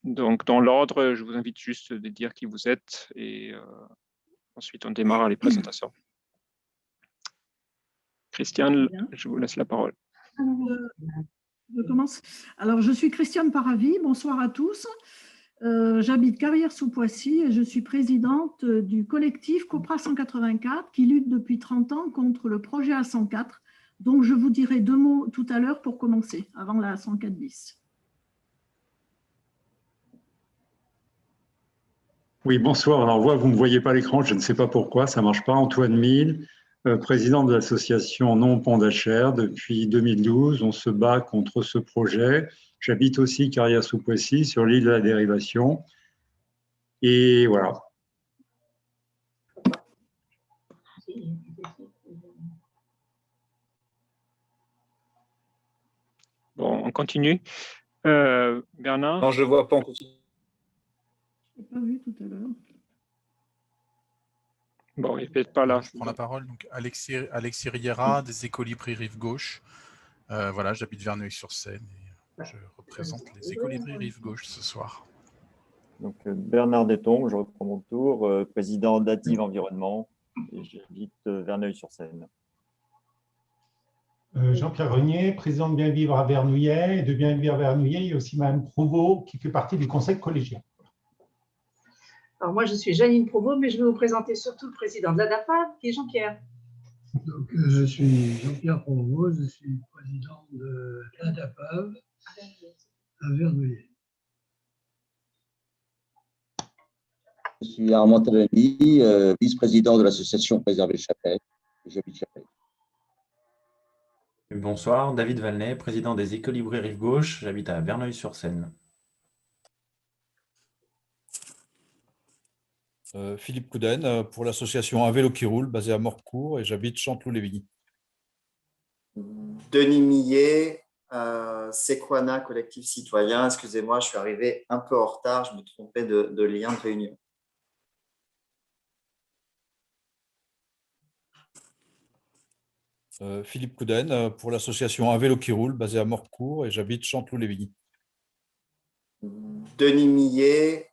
Donc, dans l'ordre, je vous invite juste de dire qui vous êtes et ensuite on démarre les présentations. Christiane, je vous laisse la parole. Je commence. Alors, je suis Christiane Paravi. Bonsoir à tous. J'habite Carrières-sous-Poissy et je suis présidente du collectif COPRA 184 qui lutte depuis 30 ans contre le projet A104. Donc, je vous dirai 2 mots tout à l'heure pour commencer, avant la A104 bis. Oui, bonsoir. Alors, vous ne me voyez pas à l'écran, je ne sais pas pourquoi, ça ne marche pas. Antoine Mille, président de l'association Non Pont d'Achères depuis 2012. On se bat contre ce projet. J'habite aussi Carrières-sous-Poissy, sur l'île de la Dérivation. Et voilà. Bon, on continue. Bernard? Non, je ne vois pas, on continue. Je n'ai pas vu tout à l'heure. Bon, il n'est peut-être pas là. Je prends la parole. Donc, Alexis Riera, des Écolibris Rive Gauche. Voilà, j'habite Verneuil-sur-Seine et je représente les Écolibris Rive Gauche ce soir. Donc, Bernard Deton, je reprends mon tour, président d'Active Environnement, et j'habite Verneuil-sur-Seine. Jean-Pierre Renier, président de Bien Vivre à Vernouillet. Et de Bien Vivre à Vernouillet, il y a aussi Mme Provost qui fait partie du conseil collégien. Alors moi, je suis Janine Provost, mais je vais vous présenter surtout le président de l'ADAPAV, qui est Jean-Pierre. Donc, je suis Jean-Pierre Provost, je suis président de l'ADAPAV à Vernouillet. Je suis Armand Tavani, vice-président de l'association Préserver Chapelle. J'habite Chapelle. Bonsoir, David Valnet, président des Écolibris Rive Gauche. J'habite à Verneuil-sur-Seine. Philippe Couden, pour l'association Un vélo qui roule, basée à Morcourt, et j'habite Chanteloup-Lévigny. Denis Millet, Sequana, collectif citoyen. Excusez-moi, je suis arrivé un peu en retard, je me trompais de lien de réunion. Philippe Couden, pour l'association Un vélo qui roule, basée à Morcourt, et j'habite Chanteloup-Lévigny. Denis Millet,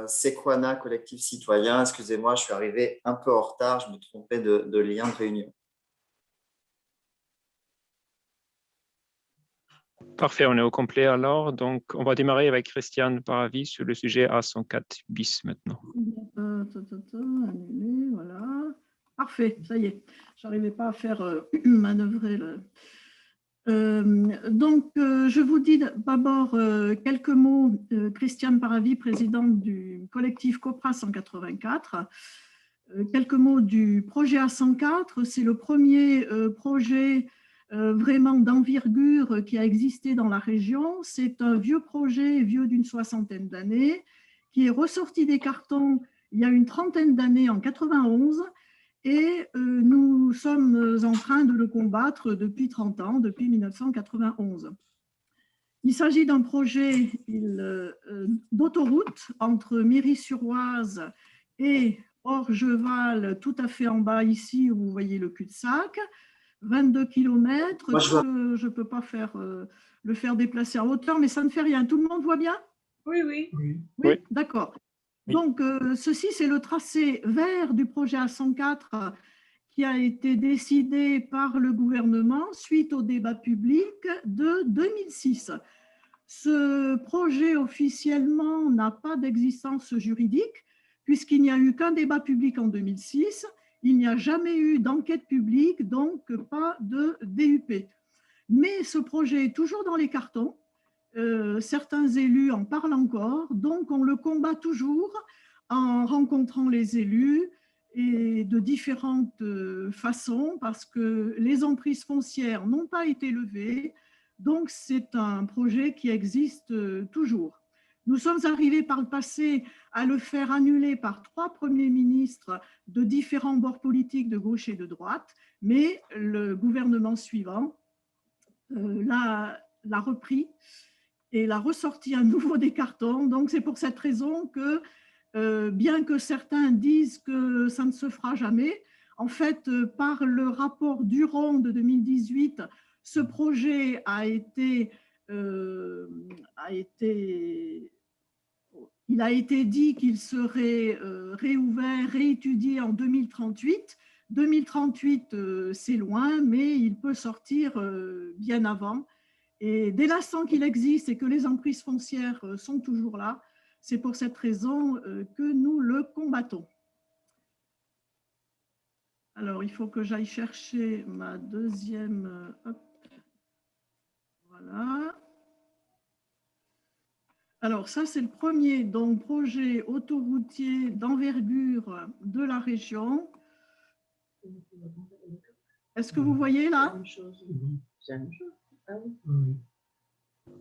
Sequana, collectif citoyen. Excusez-moi, je suis arrivé un peu en retard, je me trompais de lien de réunion. Parfait, on est au complet alors. Donc, on va démarrer avec Christiane Paravi sur le sujet A104 bis maintenant. Annulé, voilà. Parfait, ça y est. Je n'arrivais pas à faire manœuvrer le... Donc, je vous dis d'abord quelques mots. Christiane Paravi, présidente du collectif COPRA 184. Quelques mots du projet A104. C'est le premier projet vraiment d'envergure qui a existé dans la région. C'est un vieux projet, vieux d'une 60aine d'années, qui est ressorti des cartons il y a une 30aine d'années, en 91. Et nous sommes en train de le combattre depuis 30 ans, depuis 1991. Il s'agit d'un projet d'autoroute entre Méry-sur-Oise et Orgeval, tout à fait en bas ici, où vous voyez le cul-de-sac, 22 km. Je ne peux pas le faire déplacer en hauteur, mais ça ne fait rien. Tout le monde voit bien? Oui, oui. Oui. D'accord. Donc, ceci, c'est le tracé vert du projet A104 qui a été décidé par le gouvernement suite au débat public de 2006. Ce projet, officiellement, n'a pas d'existence juridique puisqu'il n'y a eu qu'un débat public en 2006. Il n'y a jamais eu d'enquête publique, donc pas de DUP. Mais ce projet est toujours dans les cartons. Certains élus en parlent encore, donc on le combat toujours en rencontrant les élus et de différentes façons parce que les emprises foncières n'ont pas été levées, donc c'est un projet qui existe toujours. Nous sommes arrivés par le passé à le faire annuler par 3 premiers ministres de différents bords politiques de gauche et de droite, mais le gouvernement suivant l'a repris et l'a ressorti à nouveau des cartons. Donc, c'est pour cette raison que, bien que certains disent que ça ne se fera jamais, en fait, par le rapport Duron de 2018, ce projet a été Il a été dit qu'il serait réouvert, réétudié en 2038. 2038, c'est loin, mais il peut sortir bien avant. Et dès l'instant qu'il existe et que les emprises foncières sont toujours là, c'est pour cette raison que nous le combattons. Alors, il faut que j'aille chercher ma deuxième... hop, voilà. Alors, ça, c'est le premier, donc, projet autoroutier d'envergure de la région. Est-ce que vous voyez là?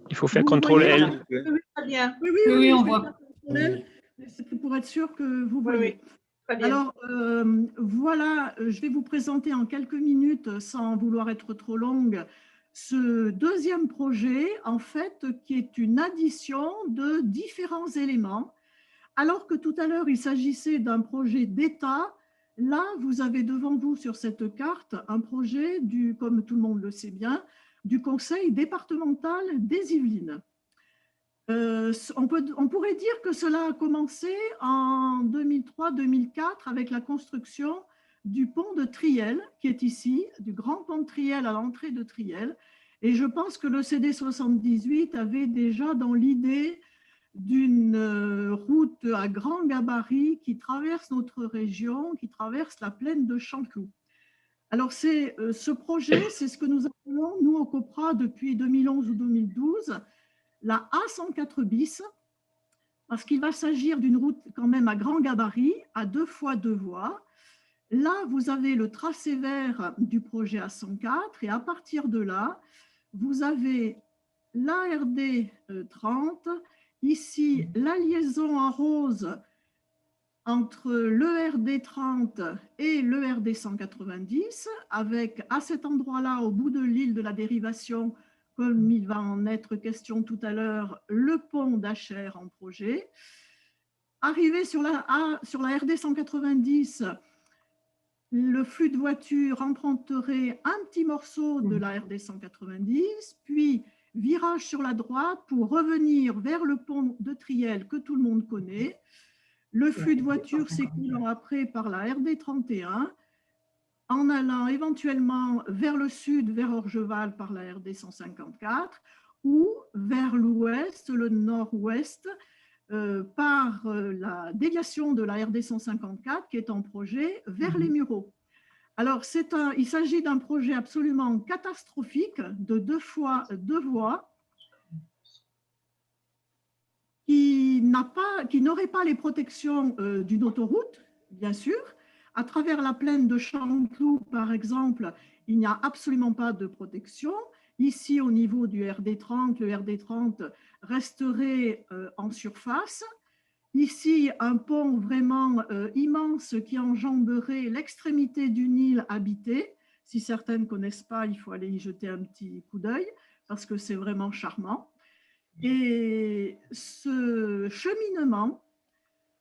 Il faut faire CTRL L. Oui, très bien. Oui, on voit. C'est pour être sûr que vous voyez. Très bien. Alors, voilà, je vais vous présenter en quelques minutes, sans vouloir être trop longue, ce deuxième projet, en fait, qui est une addition de différents éléments. Alors que tout à l'heure, il s'agissait d'un projet d'État, là, vous avez devant vous sur cette carte un projet, comme tout le monde le sait bien, du Conseil départemental des Yvelines. On pourrait dire que cela a commencé en 2003-2004 avec la construction du pont de Triel, qui est ici, du grand pont de Triel à l'entrée de Triel. Et je pense que le CD 78 avait déjà dans l'idée d'une route à grand gabarit qui traverse notre région, qui traverse la plaine de Chanteloup. Alors, ce projet, c'est ce que nous appelons, nous, au COPRA, depuis 2011 ou 2012, la A104 bis, parce qu'il va s'agir d'une route quand même à grand gabarit, à 2 fois 2 voies. Là, vous avez le tracé vert du projet A104 et à partir de là, vous avez l'ARD 30, ici la liaison en rose entre l'ERD 30 et l'ERD 190, avec à cet endroit-là, au bout de l'île de la dérivation, comme il va en être question tout à l'heure, le pont d'Acher en projet. Arrivé sur la RD 190, le flux de voitures emprunterait un petit morceau de la RD 190, puis virage sur la droite pour revenir vers le pont de Triel que tout le monde connaît. Le flux de voitures s'écoulant après par la RD 31, en allant éventuellement vers le sud, vers Orgeval par la RD 154, ou vers l'ouest, le nord-ouest, par la déviation de la RD 154 qui est en projet vers les Mureaux. Alors, il s'agit d'un projet absolument catastrophique de 2 fois 2 voies qui n'aurait pas les protections d'une autoroute, bien sûr. À travers la plaine de Chanteloup, par exemple, il n'y a absolument pas de protection. Ici, au niveau du RD30, le RD30 resterait en surface. Ici, un pont vraiment immense qui enjamberait l'extrémité d'une île habitée. Si certains ne connaissent pas, il faut aller y jeter un petit coup d'œil parce que c'est vraiment charmant. Et ce cheminement,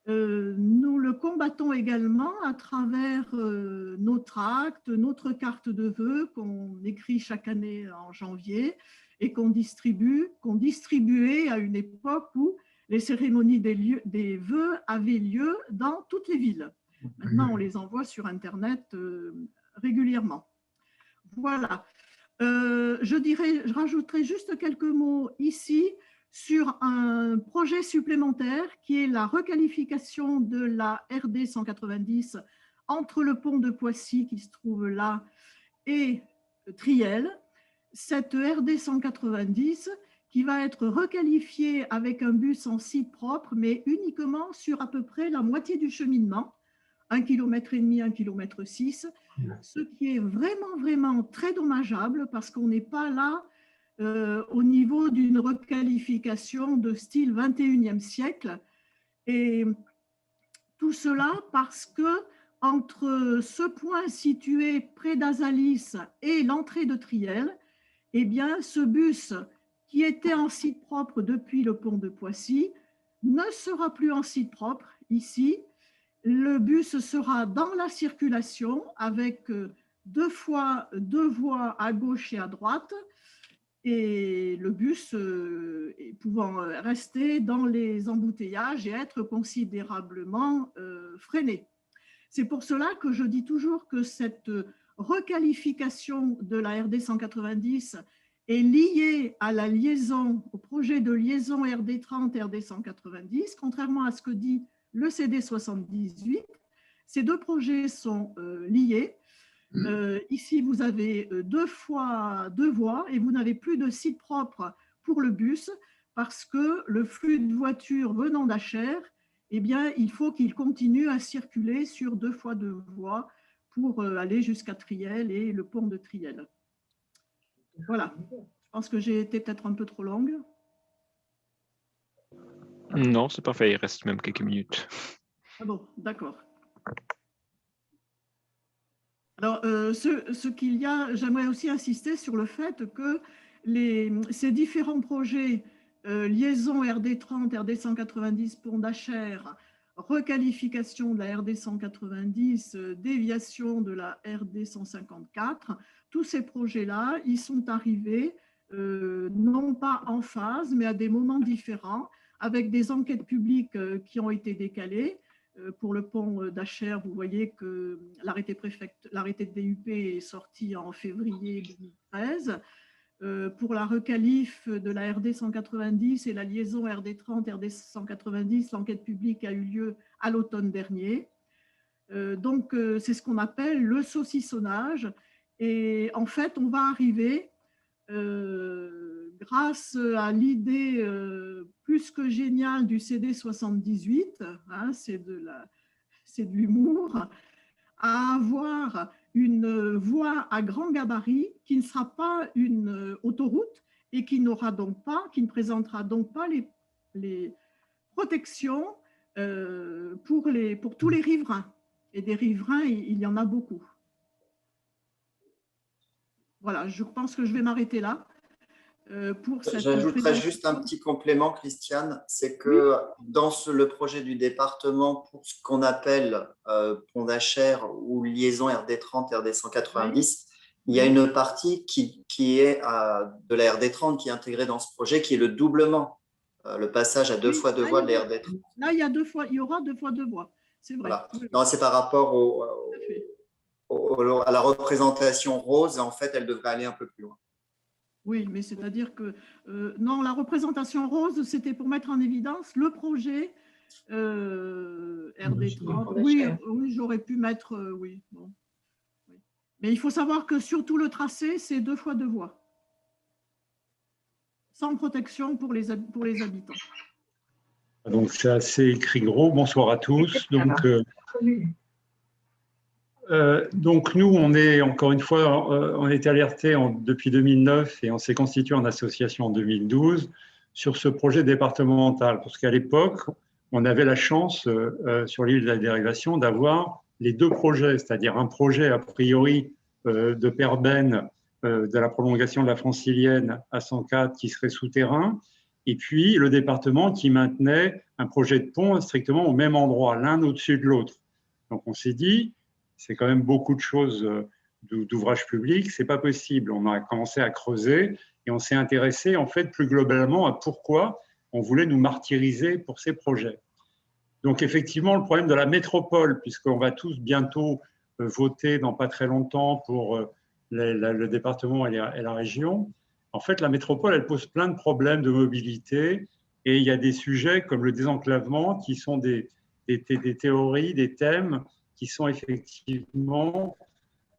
nous le combattons également à travers nos tracts, notre carte de vœux qu'on écrit chaque année en janvier et qu'on distribuait à une époque où les cérémonies des vœux avaient lieu dans toutes les villes. Maintenant, on les envoie sur Internet régulièrement. Voilà. Je rajouterai juste quelques mots ici sur un projet supplémentaire qui est la requalification de la RD 190 entre le pont de Poissy qui se trouve là et Triel. Cette RD 190 qui va être requalifiée avec un bus en site propre, mais uniquement sur à peu près la moitié du cheminement, 1,5 km, 1,6 km, ce qui est vraiment, vraiment très dommageable parce qu'on n'est pas là au niveau d'une requalification de style 21e siècle. Et tout cela parce que entre ce point situé près d'Azalis et l'entrée de Triel, eh bien, ce bus qui était en site propre depuis le pont de Poissy ne sera plus en site propre ici. Le bus sera dans la circulation avec 2 fois 2 voies à gauche et à droite. et le bus pouvant rester dans les embouteillages et être considérablement freiné. C'est pour cela que je dis toujours que cette requalification de la RD 190 est liée à la liaison, au projet de liaison RD 30 RD 190, contrairement à ce que dit le CD 78. Ces deux projets sont liés. Ici, vous avez deux fois deux voies et vous n'avez plus de site propre pour le bus parce que le flux de voitures venant d'Achères, eh bien, il faut qu'il continue à circuler sur deux fois deux voies pour aller jusqu'à Triel et le pont de Triel. Voilà. Je pense que j'ai été peut-être un peu trop longue. Non, c'est parfait. Il reste même quelques minutes. Ah bon, d'accord. Alors, ce qu'il y a, j'aimerais aussi insister sur le fait que ces différents projets, liaison RD 30, RD 190, pont d'Achères, requalification de la RD 190, déviation de la RD 154, tous ces projets-là, ils sont arrivés non pas en phase, mais à des moments différents, avec des enquêtes publiques qui ont été décalées. Pour le pont d'Achères, vous voyez que l'arrêté de DUP est sorti en février 2013. Pour la requalif de la RD 190 et la liaison RD 30, RD 190, l'enquête publique a eu lieu à l'automne dernier. Donc, c'est ce qu'on appelle le saucissonnage. Et en fait, on va arriver, grâce à l'idée plus que géniale du CD 78, hein, c'est de l'humour, à avoir une voie à grand gabarit qui ne sera pas une autoroute et qui ne présentera donc pas les protections pour tous les riverains. Et des riverains, il y en a beaucoup. Voilà, je pense que je vais m'arrêter là. J'ajouterais juste un petit complément, Christiane, c'est que dans le projet du département, pour ce qu'on appelle pont d'Achères ou liaison RD 30, RD 190, il y a une partie qui est de la RD 30 qui est intégrée dans ce projet, qui est le doublement, le passage à deux fois deux voies de la RD 30. Là, il y aura deux fois deux voies, c'est vrai. Voilà. Non, c'est par rapport à la représentation rose, en fait, elle devrait aller un peu plus loin. Oui, mais c'est-à-dire que non, la représentation rose, c'était pour mettre en évidence le projet RD 30. Oui, j'aurais pu mettre, oui, bon. Oui. Mais il faut savoir que sur tout le tracé, c'est deux fois deux voies, sans protection pour les habitants. Donc, c'est assez écrit gros. Bonsoir à tous. Donc nous, on est encore une fois, on est alerté depuis 2009 et on s'est constitué en association en 2012 sur ce projet départemental. Parce qu'à l'époque, on avait la chance sur l'île de la Dérivation d'avoir les deux projets, c'est-à-dire un projet a priori de Perben, de la prolongation de la Francilienne à 104 qui serait souterrain, et puis le département qui maintenait un projet de pont strictement au même endroit, l'un au-dessus de l'autre. Donc on s'est dit, c'est quand même beaucoup de choses d'ouvrages publics, c'est pas possible. On a commencé à creuser et on s'est intéressé en fait plus globalement à pourquoi on voulait nous martyriser pour ces projets. Donc effectivement, le problème de la métropole, puisqu'on va tous bientôt voter dans pas très longtemps pour le département et la région, en fait la métropole, elle pose plein de problèmes de mobilité et il y a des sujets comme le désenclavement qui sont des théories, des thèmes qui sont effectivement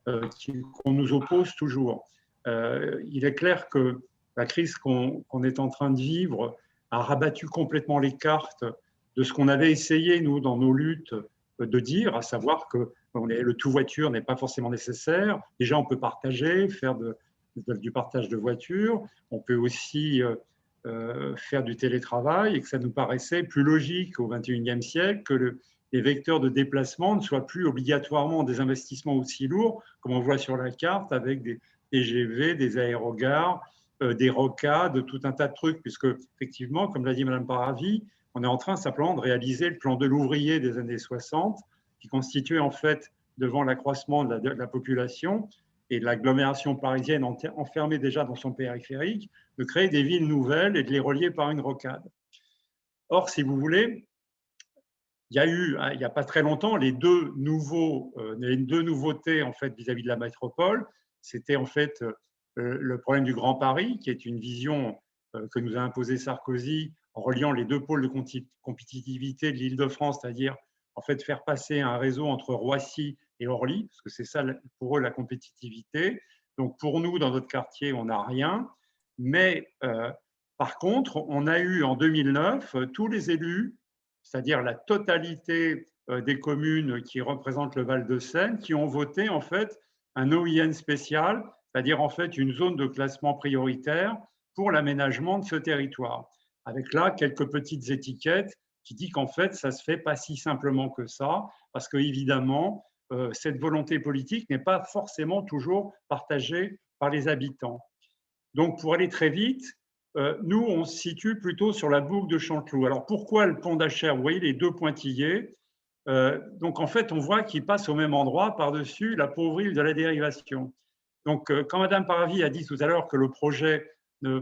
qu'on nous oppose toujours. Il est clair que la crise qu'on est en train de vivre a rabattu complètement les cartes de ce qu'on avait essayé, nous, dans nos luttes, de dire, à savoir que le tout-voiture n'est pas forcément nécessaire. Déjà, on peut partager, faire du partage de voitures. On peut aussi faire du télétravail et que ça nous paraissait plus logique au XXIe siècle que les vecteurs de déplacement ne soient plus obligatoirement des investissements aussi lourds, comme on voit sur la carte, avec des TGV, des aérogares, des rocades, tout un tas de trucs, puisque effectivement, comme l'a dit Mme Paravi, on est en train simplement de réaliser le plan de l'ouvrier des années 60, qui constituait en fait, devant l'accroissement de la population, et l'agglomération parisienne enfermée déjà dans son périphérique, de créer des villes nouvelles et de les relier par une rocade. Or, si vous voulez, il y a eu, il n'y a pas très longtemps, les deux nouveautés en fait, vis-à-vis de la métropole. C'était en fait le problème du Grand Paris, qui est une vision que nous a imposée Sarkozy en reliant les deux pôles de compétitivité de l'Île-de-France, c'est-à-dire en fait faire passer un réseau entre Roissy et Orly, parce que c'est ça pour eux la compétitivité. Donc pour nous, dans notre quartier, on n'a rien. Mais par contre, on a eu en 2009 tous les élus, c'est-à-dire la totalité des communes qui représentent le Val-de-Seine, qui ont voté en fait un OIN spécial, c'est-à-dire en fait une zone de classement prioritaire pour l'aménagement de ce territoire. Avec là quelques petites étiquettes qui disent qu'en fait ça se fait pas si simplement que ça, parce que évidemment cette volonté politique n'est pas forcément toujours partagée par les habitants. Donc pour aller très vite, nous, on se situe plutôt sur la boucle de Chanteloup. Alors, pourquoi le pont d'Achères? Vous voyez les deux pointillés. Donc, en fait, on voit qu'il passe au même endroit par-dessus la pauvre île de la dérivation. Donc, quand Mme Paravi a dit tout à l'heure que le projet ne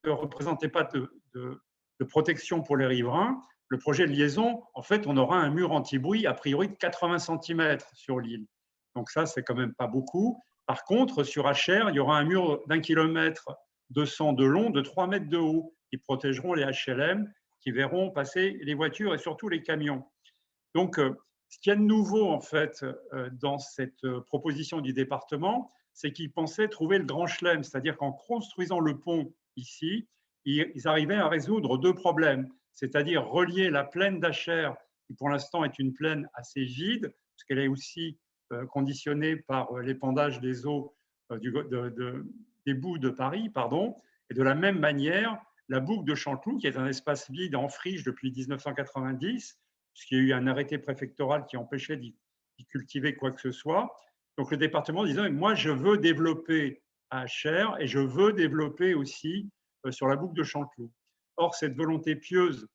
représentait pas de protection pour les riverains, le projet de liaison, en fait, on aura un mur anti-bruit a priori de 80 cm sur l'île. Donc, ça, c'est quand même pas beaucoup. Par contre, sur Achères, il y aura un mur d'1 km 200 de long, de 3 mètres de haut, qui protégeront les HLM, qui verront passer les voitures et surtout les camions. Donc, ce qu'il y a de nouveau, en fait, dans cette proposition du département, c'est qu'ils pensaient trouver le grand chelem, c'est-à-dire qu'en construisant le pont ici, ils arrivaient à résoudre deux problèmes, c'est-à-dire relier la plaine d'Achères, qui pour l'instant est une plaine assez vide, parce qu'elle est aussi conditionnée par l'épandage des eaux des boues de Paris, pardon, et de la même manière, la boucle de Chanteloup, qui est un espace vide en friche depuis 1990, puisqu'il y a eu un arrêté préfectoral qui empêchait d'y cultiver quoi que ce soit. Donc le département disait, moi je veux développer à Achères et je veux développer aussi sur la boucle de Chanteloup. Or, cette volonté pieuse,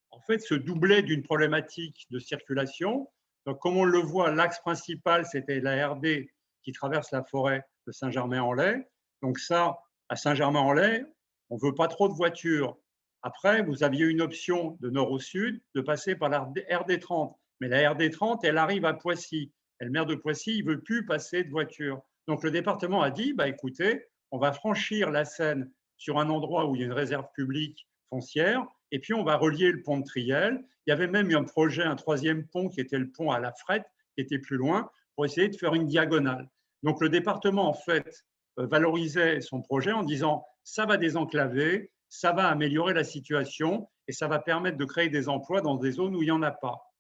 en fait, se doublait d'une problématique de circulation. Donc, comme on le voit, l'axe principal, c'était la RD qui traverse la forêt de Saint-Germain-en-Laye. Donc ça, à Saint-Germain-en-Laye, on ne veut pas trop de voitures. Après, vous aviez une option de nord au sud, de passer par la RD30. Mais la RD30, elle arrive à Poissy. Et le maire de Poissy, il ne veut plus passer de voitures. Donc le département a dit, bah, écoutez, on va franchir la Seine sur un endroit où il y a une réserve publique foncière, et puis on va relier le pont de Triel. Il y avait même eu un projet, un troisième pont, qui était le pont à la Frette, qui était plus loin, pour essayer de faire une diagonale. Donc le département, en fait, valorisait son projet en disant ça va désenclaver, ça va améliorer la situation et ça va permettre de créer des emplois dans des zones où il n'y en a pas.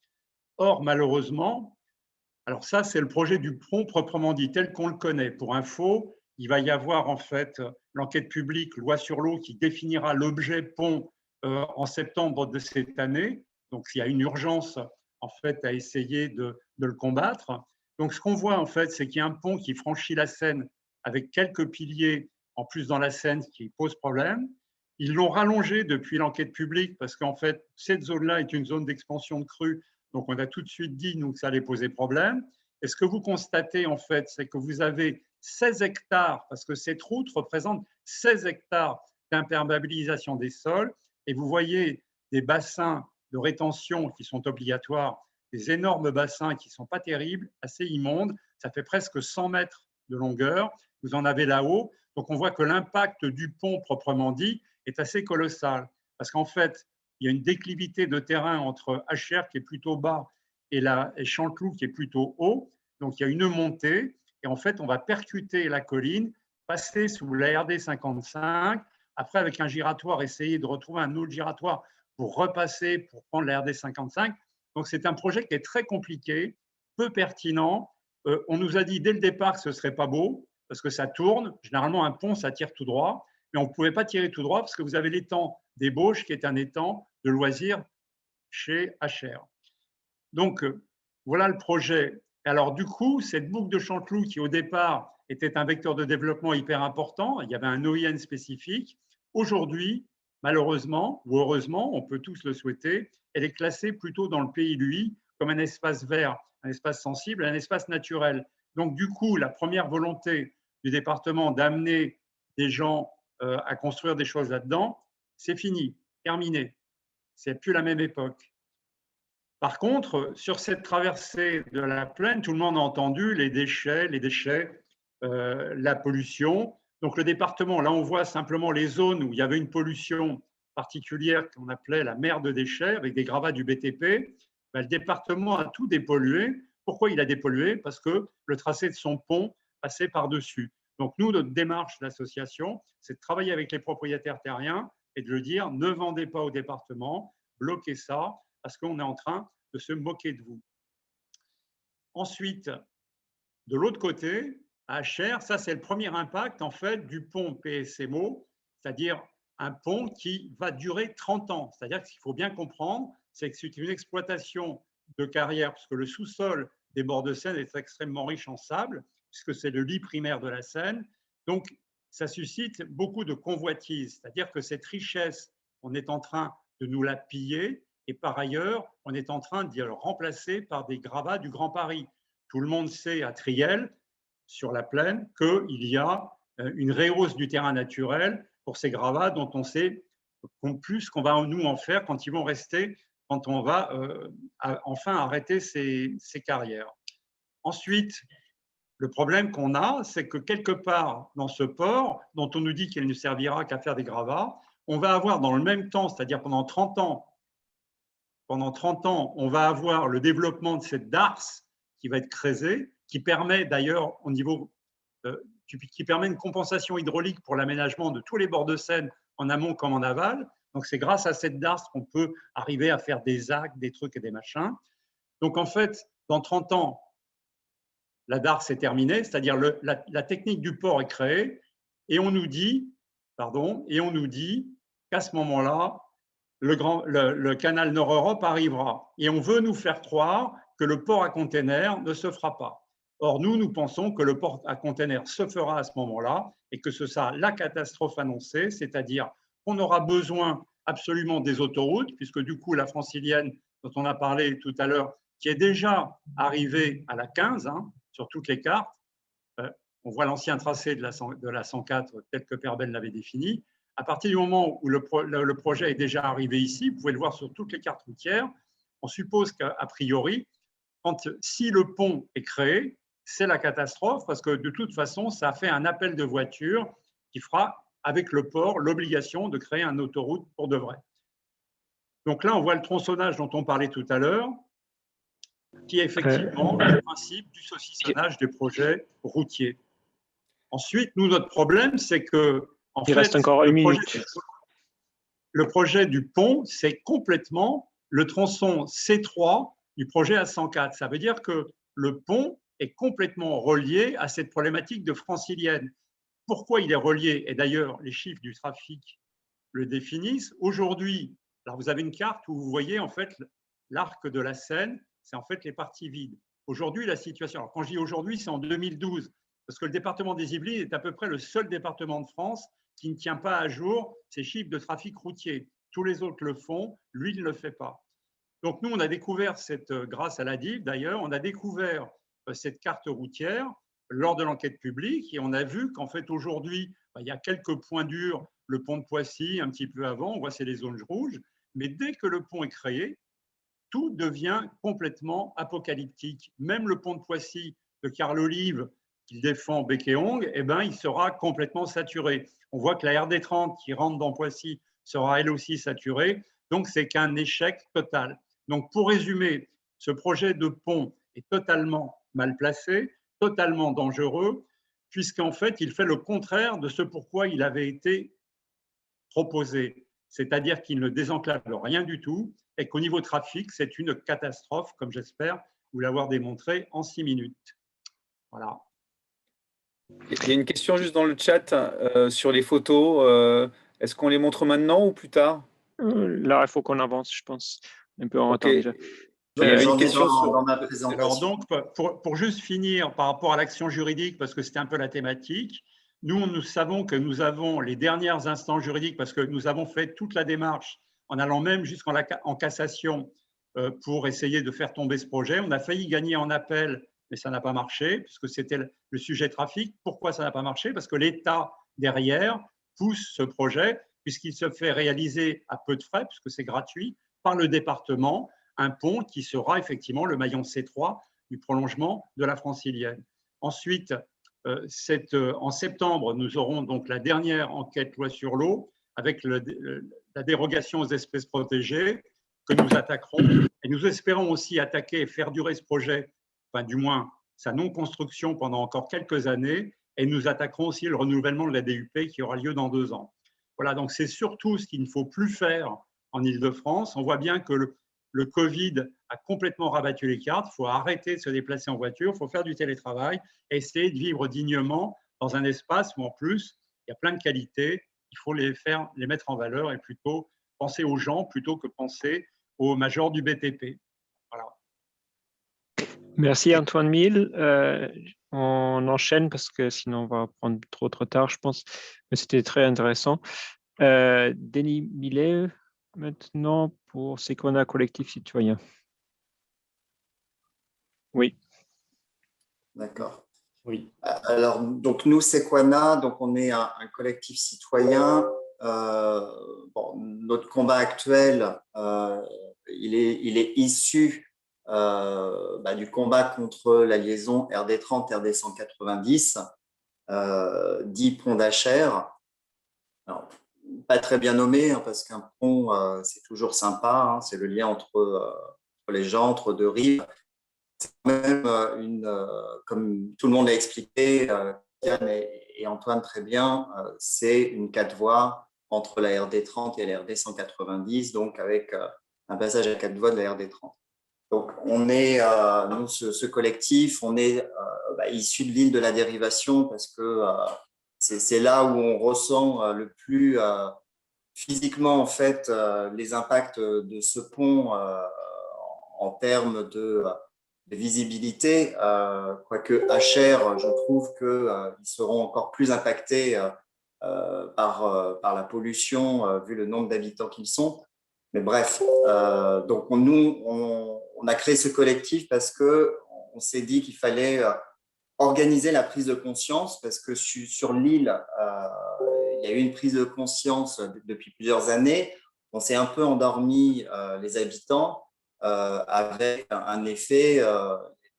Or, malheureusement, alors ça, c'est le projet du pont proprement dit, tel qu'on le connaît. Pour info, il va y avoir en fait l'enquête publique loi sur l'eau qui définira l'objet pont en septembre de cette année. Donc, il y a une urgence en fait à essayer de le combattre. Donc, ce qu'on voit en fait, c'est qu'il y a un pont qui franchit la Seine avec quelques piliers en plus dans la Seine qui pose problème. Ils l'ont rallongé depuis l'enquête publique parce qu'en fait, cette zone-là est une zone d'expansion de crue. Donc, on a tout de suite dit nous, que ça allait poser problème. Et ce que vous constatez en fait, c'est que vous avez 16 hectares, parce que cette route représente 16 hectares d'imperméabilisation des sols. Et vous voyez des bassins de rétention qui sont obligatoires, des énormes bassins qui ne sont pas terribles, assez immondes. Ça fait presque 100 mètres de longueur. Vous en avez là-haut. Donc, on voit que l'impact du pont proprement dit est assez colossal. Parce qu'en fait, il y a une déclivité de terrain entre Achères, qui est plutôt bas, et Chanteloup, qui est plutôt haut. Donc, il y a une montée. Et en fait, on va percuter la colline, passer sous la RD 55. Après, avec un giratoire, essayer de retrouver un autre giratoire pour repasser, pour prendre la RD 55. Donc, c'est un projet qui est très compliqué, peu pertinent. On nous a dit dès le départ que ce ne serait pas beau, parce que ça tourne. Généralement, un pont, ça tire tout droit. Mais on ne pouvait pas tirer tout droit parce que vous avez l'étang d'Ébauche, qui est un étang de loisirs chez Achères. Donc, voilà le projet. Alors, du coup, cette boucle de Chanteloup, qui au départ était un vecteur de développement hyper important, il y avait un OIN spécifique. Aujourd'hui, malheureusement ou heureusement, on peut tous le souhaiter, elle est classée plutôt dans le PLUI comme un espace vert, un espace sensible, un espace naturel. Donc, du coup, la première volonté du département d'amener des gens à construire des choses là-dedans, c'est fini, terminé. C'est plus la même époque. Par contre, sur cette traversée de la plaine, tout le monde a entendu les déchets, la pollution. Donc le département, là on voit simplement les zones où il y avait une pollution particulière qu'on appelait la mer de déchets, avec des gravats du BTP. Ben, le département a tout dépollué. Pourquoi il a dépollué? Parce que le tracé de son pont passait par-dessus. Donc nous, notre démarche d'association, c'est de travailler avec les propriétaires terriens et de leur dire, ne vendez pas au département, bloquez ça, parce qu'on est en train de se moquer de vous. Ensuite, de l'autre côté, à Achères, ça c'est le premier impact en fait du pont PSMO, c'est-à-dire un pont qui va durer 30 ans. C'est-à-dire qu'il faut bien comprendre, c'est que c'est une exploitation de carrière, parce que le sous-sol des bords de Seine est extrêmement riche en sable, puisque c'est le lit primaire de la Seine. Donc, ça suscite beaucoup de convoitises, c'est-à-dire que cette richesse, on est en train de nous la piller, et par ailleurs, on est en train de le remplacer par des gravats du Grand Paris. Tout le monde sait à Triel, sur la plaine, qu'il y a une rehausse du terrain naturel pour ces gravats dont on sait plus qu'on va nous en faire quand ils vont rester, quand on va enfin arrêter ces carrières. Ensuite, le problème qu'on a, c'est que quelque part dans ce port, dont on nous dit qu'il ne servira qu'à faire des gravats, on va avoir dans le même temps, c'est-à-dire pendant 30 ans, on va avoir le développement de cette darse qui va être creusée, qui permet d'ailleurs au niveau, qui permet une compensation hydraulique pour l'aménagement de tous les bords de Seine en amont comme en aval. Donc c'est grâce à cette darse qu'on peut arriver à faire des actes, des trucs et des machins. Donc en fait, dans 30 ans, la darse est terminée, c'est-à-dire la technique du port est créée, et on nous dit qu'à ce moment-là, le canal Nord-Europe arrivera. Et on veut nous faire croire que le port à containers ne se fera pas. Or, nous pensons que le port à containers se fera à ce moment-là et que ce sera la catastrophe annoncée, c'est-à-dire qu'on aura besoin absolument des autoroutes, puisque du coup, la francilienne dont on a parlé tout à l'heure, qui est déjà arrivée à la 15, sur toutes les cartes, on voit l'ancien tracé de la 104 tel que Perbel l'avait défini. À partir du moment où le projet est déjà arrivé ici, vous pouvez le voir sur toutes les cartes routières, on suppose qu'a priori, si le pont est créé, c'est la catastrophe parce que de toute façon, ça fait un appel de voitures qui fera avec le port l'obligation de créer une autoroute pour de vrai. Donc là, on voit le tronçonnage dont on parlait tout à l'heure, qui est effectivement le principe du saucissonnage des projets routiers. Ensuite, nous, notre problème, c'est que il reste encore une minute. Le projet du pont, c'est complètement le tronçon C3 du projet A104. Ça veut dire que le pont est complètement relié à cette problématique de francilienne. Pourquoi il est relié? Et d'ailleurs, les chiffres du trafic le définissent. Aujourd'hui, alors vous avez une carte où vous voyez en fait l'arc de la Seine, c'est en fait les parties vides. Aujourd'hui, la situation, alors quand je dis aujourd'hui, c'est en 2012, parce que le département des Yvelines est à peu près le seul département de France qui ne tient pas à jour ses chiffres de trafic routier. Tous les autres le font, lui il ne le fait pas. Donc nous, on a découvert, grâce à la DIV d'ailleurs, on a découvert cette carte routière lors de l'enquête publique et on a vu qu'en fait aujourd'hui, il y a quelques points durs, le pont de Poissy un petit peu avant, on voit c'est les zones rouges, mais dès que le pont est créé, tout devient complètement apocalyptique. Même le pont de Poissy de Carl Olive, qu'il défend bec et ongles, il sera complètement saturé. On voit que la RD30 qui rentre dans Poissy sera elle aussi saturée, donc c'est qu'un échec total. Donc pour résumer, ce projet de pont est totalement mal placé, totalement dangereux, puisqu'en fait il fait le contraire de ce pourquoi il avait été proposé, c'est-à-dire qu'il ne désenclave rien du tout et qu'au niveau trafic, c'est une catastrophe, comme j'espère vous l'avoir démontré en 6 minutes. Voilà. Il y a une question juste dans le chat sur les photos. Est-ce qu'on les montre maintenant ou plus tard? Là, il faut qu'on avance, je pense. Un peu en retard déjà. Il y avait une question dans ma présentation. Alors donc, pour juste finir par rapport à l'action juridique, parce que c'était un peu la thématique, nous savons que nous avons les dernières instances juridiques, parce que nous avons fait toute la démarche en allant même jusqu'en cassation pour essayer de faire tomber ce projet. On a failli gagner en appel mais ça n'a pas marché, puisque c'était le sujet trafic. Pourquoi ça n'a pas marché? Parce que l'État, derrière, pousse ce projet, puisqu'il se fait réaliser à peu de frais, puisque c'est gratuit, par le département, un pont qui sera effectivement le maillon C3 du prolongement de la francilienne. Ensuite, en septembre, nous aurons donc la dernière enquête loi sur l'eau avec la dérogation aux espèces protégées que nous attaquerons. Et nous espérons aussi attaquer et faire durer ce projet, enfin du moins sa non-construction pendant encore quelques années. Et nous attaquerons aussi le renouvellement de la DUP qui aura lieu dans 2 ans. Voilà, donc c'est surtout ce qu'il ne faut plus faire en Île-de-France. On voit bien que le Covid a complètement rabattu les cartes. Il faut arrêter de se déplacer en voiture, il faut faire du télétravail, et essayer de vivre dignement dans un espace où en plus, il y a plein de qualités. Il faut les mettre en valeur et plutôt penser aux gens plutôt que penser aux majors du BTP. Voilà. Merci Antoine Mille. On enchaîne parce que sinon on va prendre trop tard, je pense. Mais c'était très intéressant. Denis Millet, maintenant pour Sequana Collectif Citoyen. Oui. D'accord. Oui. Alors, donc nous, Sequana, donc on est un collectif citoyen. Bon, notre combat actuel, il est issu du combat contre la liaison RD30, RD190, dit pont d'Achères. Alors, pas très bien nommé, hein, parce qu'un pont, c'est toujours sympa, hein, c'est le lien entre les gens, entre deux rives. C'est même comme tout le monde l'a expliqué, Yann et Antoine très bien, c'est une 4 voies entre la RD30 et la RD190, donc avec un passage à 4 voies de la RD30. Donc, on est, nous, ce collectif, on est issu de l'île de la Dérivation parce que c'est là où on ressent le plus physiquement, en fait, les impacts de ce pont en termes de visibilité, quoique Achères, je trouve qu'ils seront encore plus impactés par la pollution, vu le nombre d'habitants qu'ils sont. Mais bref, donc nous, on a créé ce collectif parce qu'on s'est dit qu'il fallait organiser la prise de conscience, parce que sur l'île, il y a eu une prise de conscience depuis plusieurs années. On s'est un peu endormi, les habitants, avec un effet,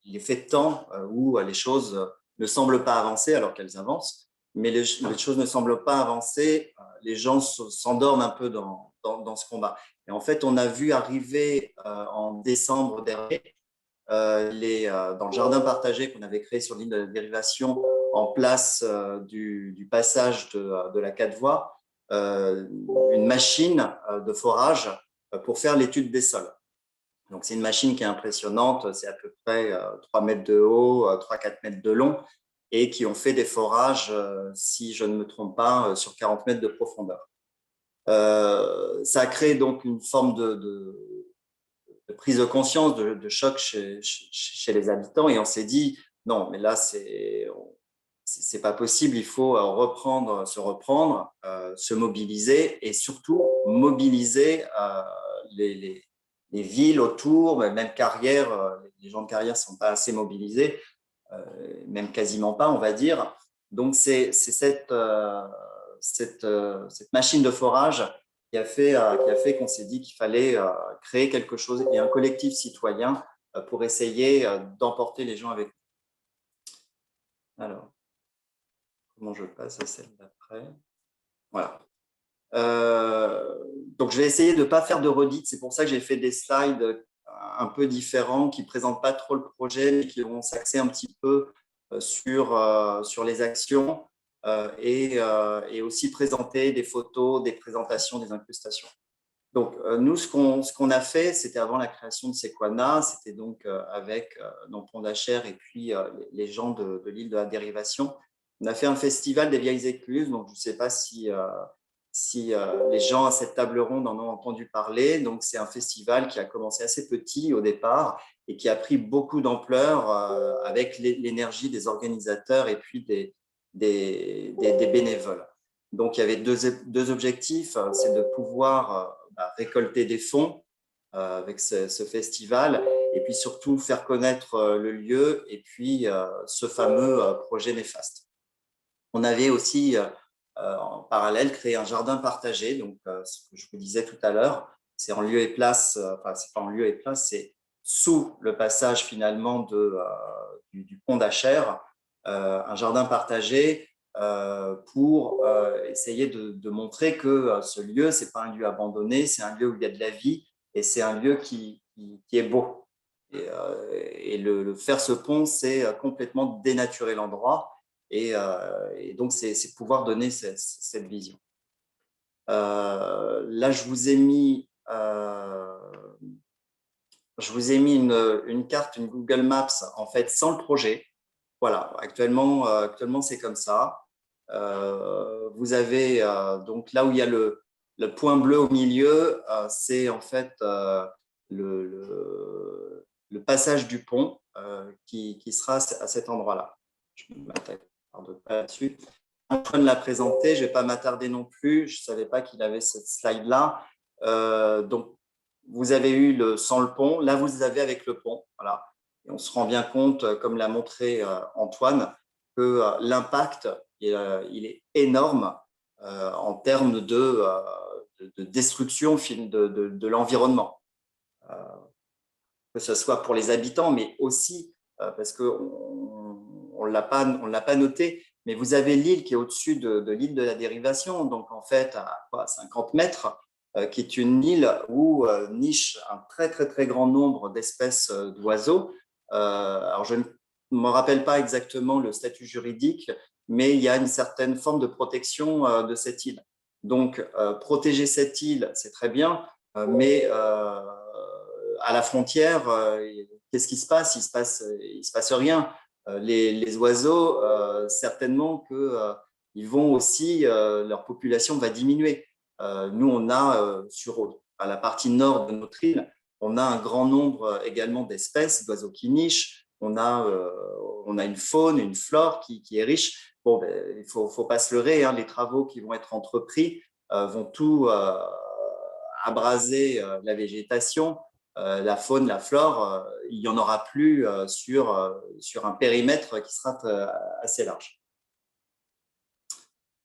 l'effet de temps où les choses ne semblent pas avancer alors qu'elles avancent, mais les choses ne semblent pas avancer. Les gens s'endorment un peu dans ce combat. Et en fait, on a vu arriver en décembre dernier, dans le jardin partagé qu'on avait créé sur l'île de la Dérivation, en place du passage de la 4 voies, une machine de forage pour faire l'étude des sols. Donc, c'est une machine qui est impressionnante, c'est à peu près 3 mètres de haut, 3-4 mètres de long, et qui ont fait des forages, si je ne me trompe pas, sur 40 mètres de profondeur. Ça a créé donc une forme de prise de conscience, de choc chez les habitants, et on s'est dit, non, mais là, c'est pas possible, il faut se reprendre, se mobiliser, et surtout mobiliser les villes autour, même Carrière, les gens de Carrière ne sont pas assez mobilisés, même quasiment pas, on va dire. Donc, c'est cette machine de forage qui a fait qu'on s'est dit qu'il fallait créer quelque chose et un collectif citoyen pour essayer d'emporter les gens avec nous. Alors, comment je passe à celle d'après? Voilà. Donc, je vais essayer de ne pas faire de redites. C'est pour ça que j'ai fait des slides un peu différents qui ne présentent pas trop le projet, mais qui vont s'axer un petit peu sur les actions et aussi présenter des photos, des présentations, des incrustations. Donc, nous, ce qu'on a fait, c'était avant la création de Sequana, c'était donc avec Pont d'Achères et puis les gens de l'île de la Dérivation. On a fait un festival des vieilles écluses, donc je ne sais pas si les gens à cette table ronde en ont entendu parler. Donc, c'est un festival qui a commencé assez petit au départ et qui a pris beaucoup d'ampleur avec l'énergie des organisateurs et puis des bénévoles. Donc, il y avait deux objectifs, c'est de pouvoir récolter des fonds avec ce festival et puis surtout faire connaître le lieu et puis ce fameux projet néfaste. On avait aussi en parallèle créé un jardin partagé, donc ce que je vous disais tout à l'heure, c'est en lieu et place, enfin c'est pas en lieu et place, c'est sous le passage finalement du pont d'Acher, un jardin partagé pour essayer de montrer que ce lieu, c'est pas un lieu abandonné, c'est un lieu où il y a de la vie et c'est un lieu qui est beau. Et le faire ce pont, c'est complètement dénaturer l'endroit et donc c'est pouvoir donner cette vision. Là, je vous ai mis une carte, une Google Maps, en fait, sans le projet. Voilà, actuellement c'est comme ça. Vous avez donc là où il y a le point bleu au milieu, c'est en fait le passage du pont qui sera à cet endroit-là. Je ne m'attarde pas là-dessus. Antoine l'a présenté, je ne vais pas m'attarder non plus. Je ne savais pas qu'il avait cette slide-là. Donc, vous avez eu sans le pont. Là, vous avez avec le pont. Voilà. Et on se rend bien compte, comme l'a montré Antoine, que l'impact, il est énorme en termes de destruction de l'environnement. Que ce soit pour les habitants, mais aussi parce qu'on ne l'a pas noté, mais vous avez l'île qui est au-dessus de l'île de la Dérivation, donc en fait à 50 mètres, qui est une île où niche un très très très grand nombre d'espèces d'oiseaux. Alors je ne me rappelle pas exactement le statut juridique, mais il y a une certaine forme de protection de cette île. Donc protéger cette île, c'est très bien, mais à la frontière, qu'est-ce qui se passe? Il se passe rien. Les oiseaux, certainement qu'ils vont aussi, leur population va diminuer. Nous, on a sur la partie nord de notre île, on a un grand nombre également d'espèces d'oiseaux qui nichent. On a une faune, une flore qui est riche. Bon, ben, il faut pas se leurrer, hein, les travaux qui vont être entrepris vont tout abraser la végétation. La faune, la flore, il n'y en aura plus sur un périmètre qui sera assez large.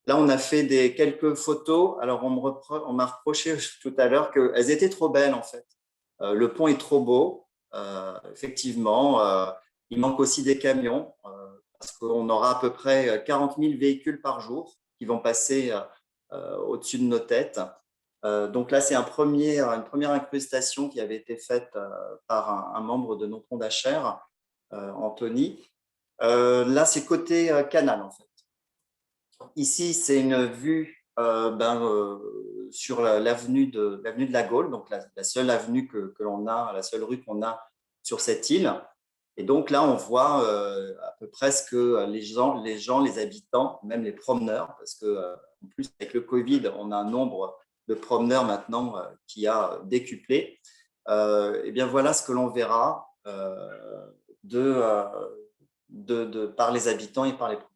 Là, on a fait quelques photos. Alors, on m'a reproché tout à l'heure qu'elles étaient trop belles, en fait. Le pont est trop beau, effectivement. Il manque aussi des camions, parce qu'on aura à peu près 40 000 véhicules par jour qui vont passer au-dessus de nos têtes. Donc là, c'est une première incrustation qui avait été faite par un membre de nos ponts d'Acher, Anthony. Là, c'est côté canal, en fait. Ici, c'est une vue sur l'avenue de la Gaule, donc la seule avenue que l'on a, la seule rue qu'on a sur cette île. Et donc là, on voit à peu près ce que les gens, les habitants, même les promeneurs, parce que en plus, avec le Covid, on a un nombre de promeneurs maintenant qui a décuplé. Et bien voilà ce que l'on verra par les habitants et par les promeneurs.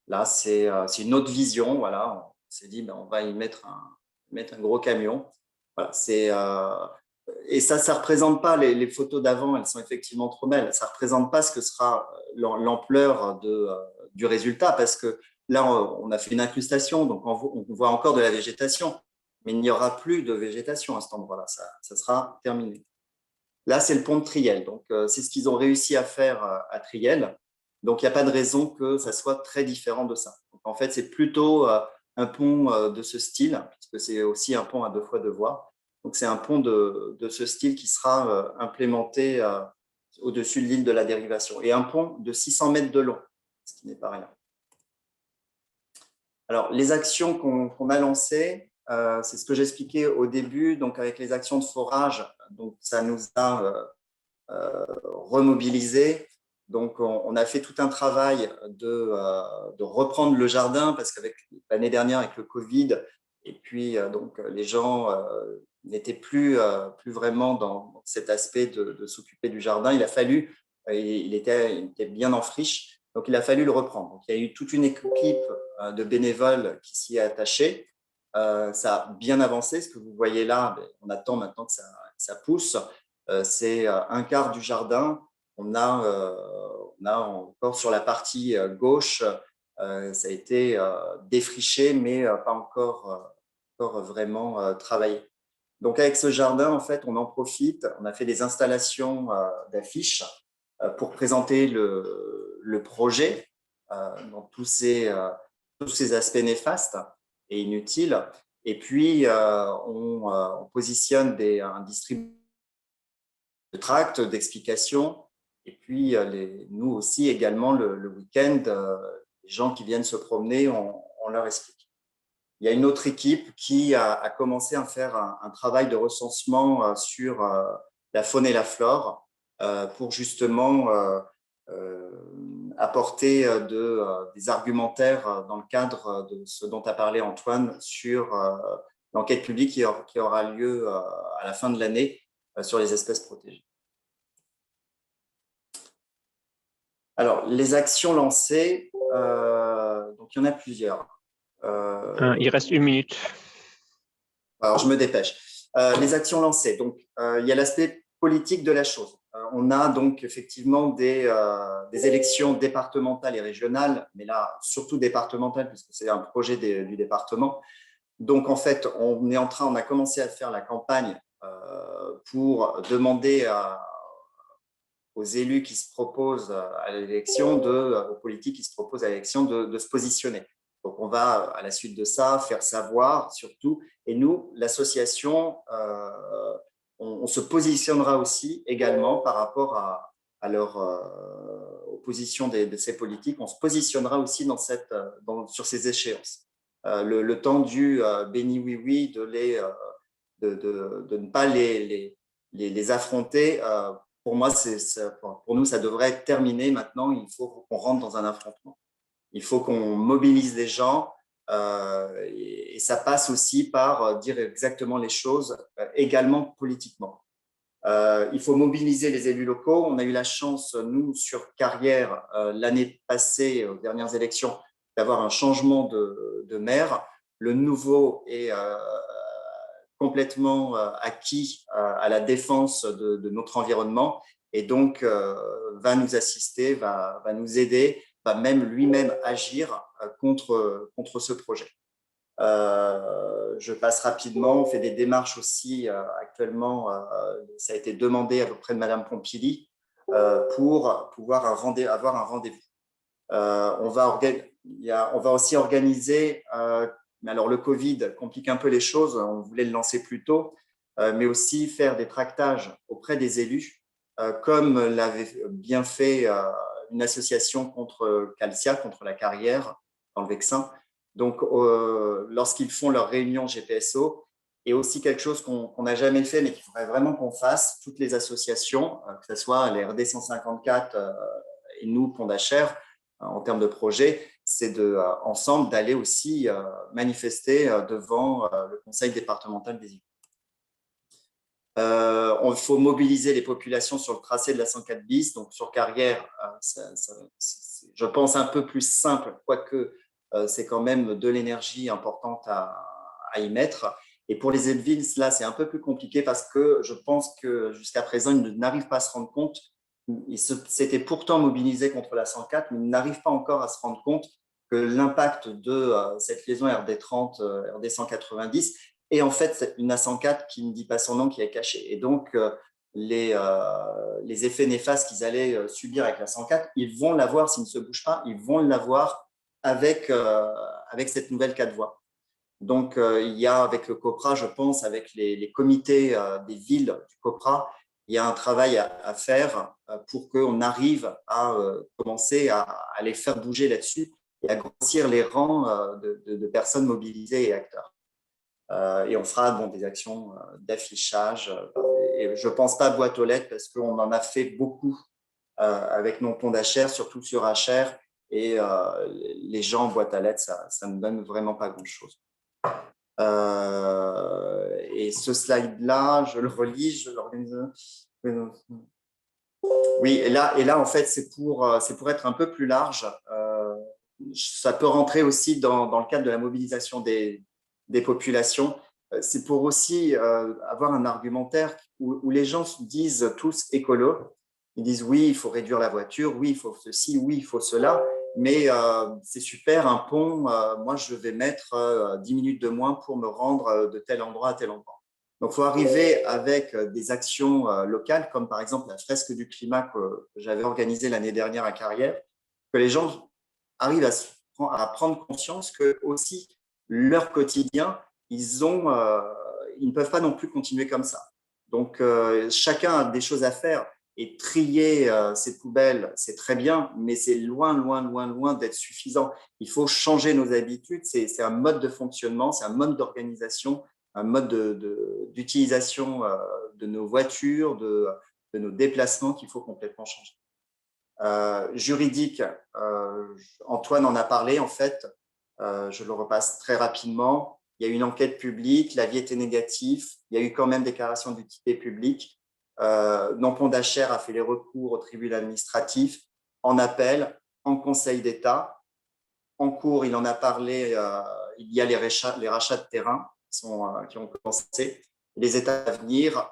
Là, c'est une autre vision. Voilà, on s'est dit, on va y mettre un gros camion. Voilà, et ça ne représente pas les photos d'avant, elles sont effectivement trop belles. Ça ne représente pas ce que sera l'ampleur du résultat, parce que là, on a fait une incrustation, donc on voit encore de la végétation, mais il n'y aura plus de végétation à cet endroit-là, ça sera terminé. Là, c'est le pont de Triel, donc c'est ce qu'ils ont réussi à faire à Triel, donc il n'y a pas de raison que ça soit très différent de ça. Donc, en fait, c'est plutôt un pont de ce style, puisque c'est aussi un pont à 2 fois 2 voies. Donc, c'est un pont de ce style qui sera implémenté au-dessus de l'île de la Dérivation, et un pont de 600 mètres de long, ce qui n'est pas rien. Alors, les actions qu'on a lancées, c'est ce que j'expliquais au début, donc avec les actions de forage, donc ça nous a remobilisés. Donc, on a fait tout un travail de reprendre le jardin, parce qu'avec l'année dernière, avec le Covid, et puis donc les gens n'étaient plus vraiment dans cet aspect de s'occuper du jardin. Il a fallu, il était bien en friche, donc il a fallu le reprendre. Donc, il y a eu toute une équipe de bénévoles qui s'y est attachée. Ça a bien avancé, ce que vous voyez là, on attend maintenant que ça pousse. c'est un quart du jardin. On a encore sur la partie gauche, ça a été défriché, mais pas encore vraiment travaillé. Donc, avec ce jardin, en fait, on en profite. On a fait des installations d'affiches pour présenter le projet dans tous ces aspects néfastes et inutiles. Et puis, on positionne un distributeur de tracts, d'explications. Et puis, nous aussi, également, le week-end, les gens qui viennent se promener, on leur explique. Il y a une autre équipe qui a commencé à faire un travail de recensement sur la faune et la flore pour justement apporter des argumentaires dans le cadre de ce dont a parlé Antoine sur l'enquête publique qui aura lieu à la fin de l'année sur les espèces protégées. Alors, les actions lancées, donc il y en a plusieurs. Il reste 1 minute. Alors, je me dépêche. Les actions lancées. Donc, il y a l'aspect politique de la chose. On a donc effectivement des élections départementales et régionales, mais là, surtout départementales, puisque c'est un projet du département. Donc, en fait, on a commencé à faire la campagne pour demander aux élus qui se proposent à l'élection, aux politiques qui se proposent à l'élection de se positionner. Donc, on va, à la suite de ça, faire savoir surtout. Et nous, l'association, on se positionnera aussi également par rapport à leur opposition de ces politiques. On se positionnera aussi sur ces échéances. Le temps du béni oui-oui, de ne pas les affronter, pour moi, pour nous, ça devrait être terminé maintenant. Il faut qu'on rentre dans un affrontement. Il faut qu'on mobilise les gens et ça passe aussi par dire exactement les choses, également politiquement. Il faut mobiliser les élus locaux. On a eu la chance, nous, sur Carrière, l'année passée, aux dernières élections, d'avoir un changement de maire. Le nouveau est complètement acquis à la défense de notre environnement et donc va nous assister, va nous aider, va même lui-même agir contre ce projet. Je passe rapidement, on fait des démarches aussi actuellement, ça a été demandé auprès de Madame Pompili pour pouvoir avoir un rendez-vous. On va aussi organiser, mais alors le Covid complique un peu les choses, on voulait le lancer plus tôt, mais aussi faire des tractages auprès des élus, comme l'avait bien fait une association contre Calcia, contre la carrière dans le Vexin. Donc, lorsqu'ils font leur réunion GPSO, et aussi quelque chose qu'on n'a jamais fait, mais qu'il faudrait vraiment qu'on fasse, toutes les associations, que ce soit les RD 154 et nous, Pont d'Achères, en termes de projet, c'est ensemble d'aller aussi manifester devant le conseil départemental des îles. Il faut mobiliser les populations sur le tracé de la 104 bis, donc sur Carrière, je pense un peu plus simple, quoique c'est quand même de l'énergie importante à y mettre. Et pour les Elvilles, là, c'est un peu plus compliqué parce que je pense que jusqu'à présent, ils n'arrivent pas à se rendre compte. Ils s'étaient pourtant mobilisés contre la 104, mais ils n'arrivent pas encore à se rendre compte que l'impact de cette liaison RD30, RD190 est en fait une A104 qui ne dit pas son nom, qui est cachée. Et donc, les effets néfastes qu'ils allaient subir avec la 104, ils vont l'avoir s'ils ne se bougent pas, ils vont l'avoir avec cette nouvelle 4 voies. Donc, il y a avec le COPRA, je pense, avec les comités des villes du COPRA, il y a un travail à faire pour qu'on arrive à commencer à les faire bouger là-dessus et à grossir les rangs de personnes mobilisées et acteurs. Et on fera des actions d'affichage. Et je ne pense pas boîte aux lettres parce qu'on en a fait beaucoup avec nos Pont d'Achères, surtout sur Achères. Et les gens en boîte à lettres, ça ne donne vraiment pas grand-chose. Et ce slide-là, je le relis, je l'organise. Oui, et là, en fait, c'est pour être un peu plus large. Ça peut rentrer aussi dans le cadre de la mobilisation des populations. c'est pour aussi avoir un argumentaire où les gens se disent tous écolo. Ils disent oui, il faut réduire la voiture, oui, il faut ceci, oui, il faut cela, mais c'est super, un pont, moi je vais mettre 10 minutes de moins pour me rendre de tel endroit à tel endroit. Donc il faut arriver avec des actions locales, comme par exemple la fresque du climat que j'avais organisée l'année dernière à Carrière, que les gens arrivent à prendre conscience que aussi leur quotidien, ils ne peuvent pas non plus continuer comme ça. Donc, chacun a des choses à faire et trier ses poubelles, c'est très bien, mais c'est loin, loin, loin, loin d'être suffisant. Il faut changer nos habitudes. C'est un mode de fonctionnement, c'est un mode d'organisation, un mode d'utilisation de nos voitures, de nos déplacements qu'il faut complètement changer. Juridique, Antoine en a parlé en fait. Je le repasse très rapidement. Il y a eu une enquête publique, l'avis était négatif. Il y a eu quand même déclaration d'utilité publique. Nampont Dacher a fait les recours au tribunal administratif, en appel, en Conseil d'État. En cours, il en a parlé, il y a les rachats de terrain qui ont commencé. Les étapes à venir,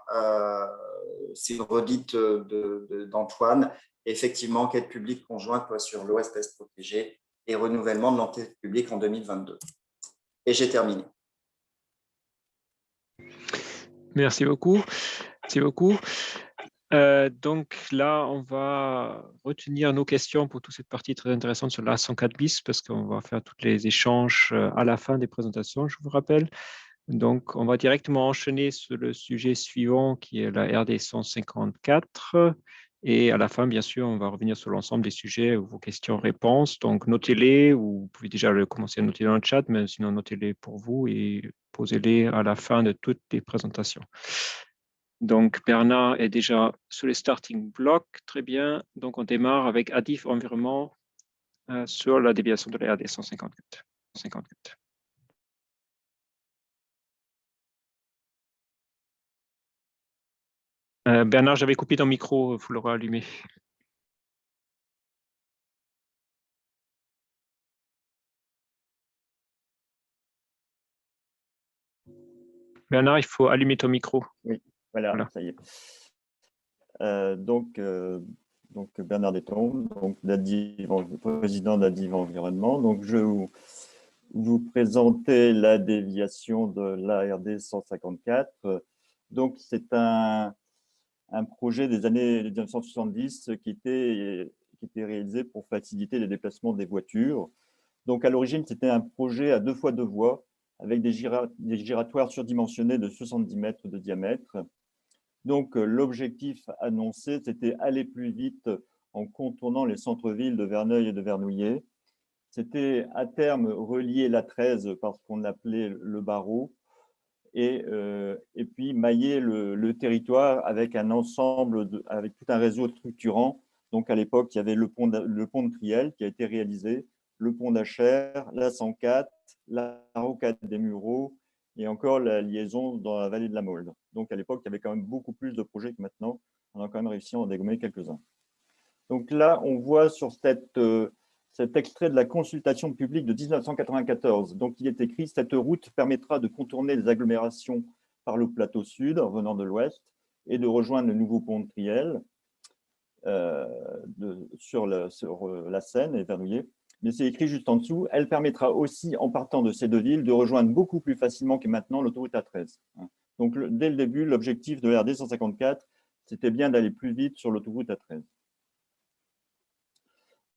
c'est une redite d'Antoine. Effectivement, enquête publique conjointe sur l'OSPS protégée et renouvellement de l'enquête publique en 2022. Et j'ai terminé. Merci beaucoup. Merci beaucoup. Donc là, on va retenir nos questions pour toute cette partie très intéressante sur la 104 bis, parce qu'on va faire tous les échanges à la fin des présentations, je vous rappelle. Donc, on va directement enchaîner sur le sujet suivant, qui est la RD 154. Et à la fin, bien sûr, on va revenir sur l'ensemble des sujets, vos questions-réponses. Donc, notez-les, ou vous pouvez déjà commencer à noter dans le chat, mais sinon, notez-les pour vous et posez-les à la fin de toutes les présentations. Donc, Bernard est déjà sur les starting blocks. Très bien. Donc, on démarre avec Adif Environnement sur la déviation de la RD 154. Bernard, j'avais coupé ton micro, il faut le rallumer. Bernard, il faut allumer ton micro. Oui, voilà. Ça y est. Donc Bernard Deton, donc président d'Adiv Environnement. Donc je vous présenter la déviation de l'ARD 154. Donc c'est un projet des années 1970 qui était réalisé pour faciliter les déplacements des voitures. Donc à l'origine, c'était un projet à 2 fois 2 voies avec des giratoires surdimensionnés de 70 mètres de diamètre. Donc, l'objectif annoncé, c'était aller plus vite en contournant les centres-villes de Verneuil et de Vernouillet. C'était à terme relier l'A13 par ce qu'on appelait le barreau et puis mailler le territoire avec un ensemble, avec tout un réseau structurant. Donc, à l'époque, il y avait le pont de Triel qui a été réalisé, le pont d'Acher, la 104, la rocade des Mureaux, et encore la liaison dans la vallée de la Molde. Donc, à l'époque, il y avait quand même beaucoup plus de projets que maintenant. On a quand même réussi à en dégommer quelques-uns. Donc là, on voit sur cet extrait de la consultation publique de 1994. Donc, il est écrit « Cette route permettra de contourner les agglomérations par le plateau sud, en venant de l'ouest, et de rejoindre le nouveau pont de Triel sur la Seine et Vernouillet. » Mais c'est écrit juste en dessous, elle permettra aussi, en partant de ces 2 villes, de rejoindre beaucoup plus facilement que maintenant l'autoroute A13. Donc, dès le début, l'objectif de l'RD 154, c'était bien d'aller plus vite sur l'autoroute A13.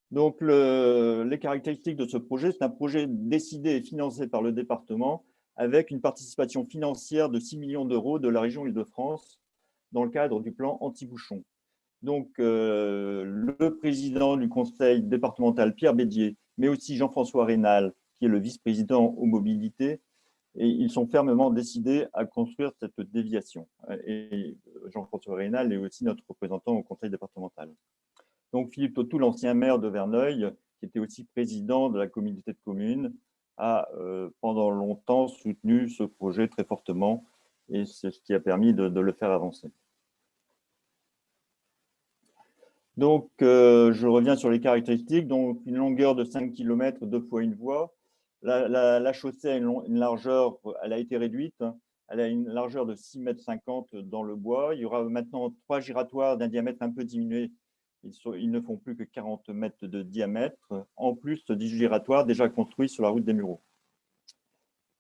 Donc, les caractéristiques de ce projet, c'est un projet décidé et financé par le département avec une participation financière de 6 millions d'euros de la région Île-de-France dans le cadre du plan anti-bouchon. Donc, le président du conseil départemental, Pierre Bédier, mais aussi Jean-François Rénal, qui est le vice-président aux mobilités, et ils sont fermement décidés à construire cette déviation. Et Jean-François Rénal est aussi notre représentant au conseil départemental. Donc, Philippe Tautou, l'ancien maire de Verneuil, qui était aussi président de la communauté de communes, a pendant longtemps soutenu ce projet très fortement, et c'est ce qui a permis de le faire avancer. Donc, je reviens sur les caractéristiques. Donc, une longueur de 5 km, 2 fois 1 voie. La chaussée a une largeur, elle a été réduite elle a une largeur de 6,50 m dans le bois. Il y aura maintenant 3 giratoires d'un diamètre un peu diminué. Ils ne font plus que 40 mètres de diamètre, en plus de 10 giratoires déjà construits sur la route des Mureaux.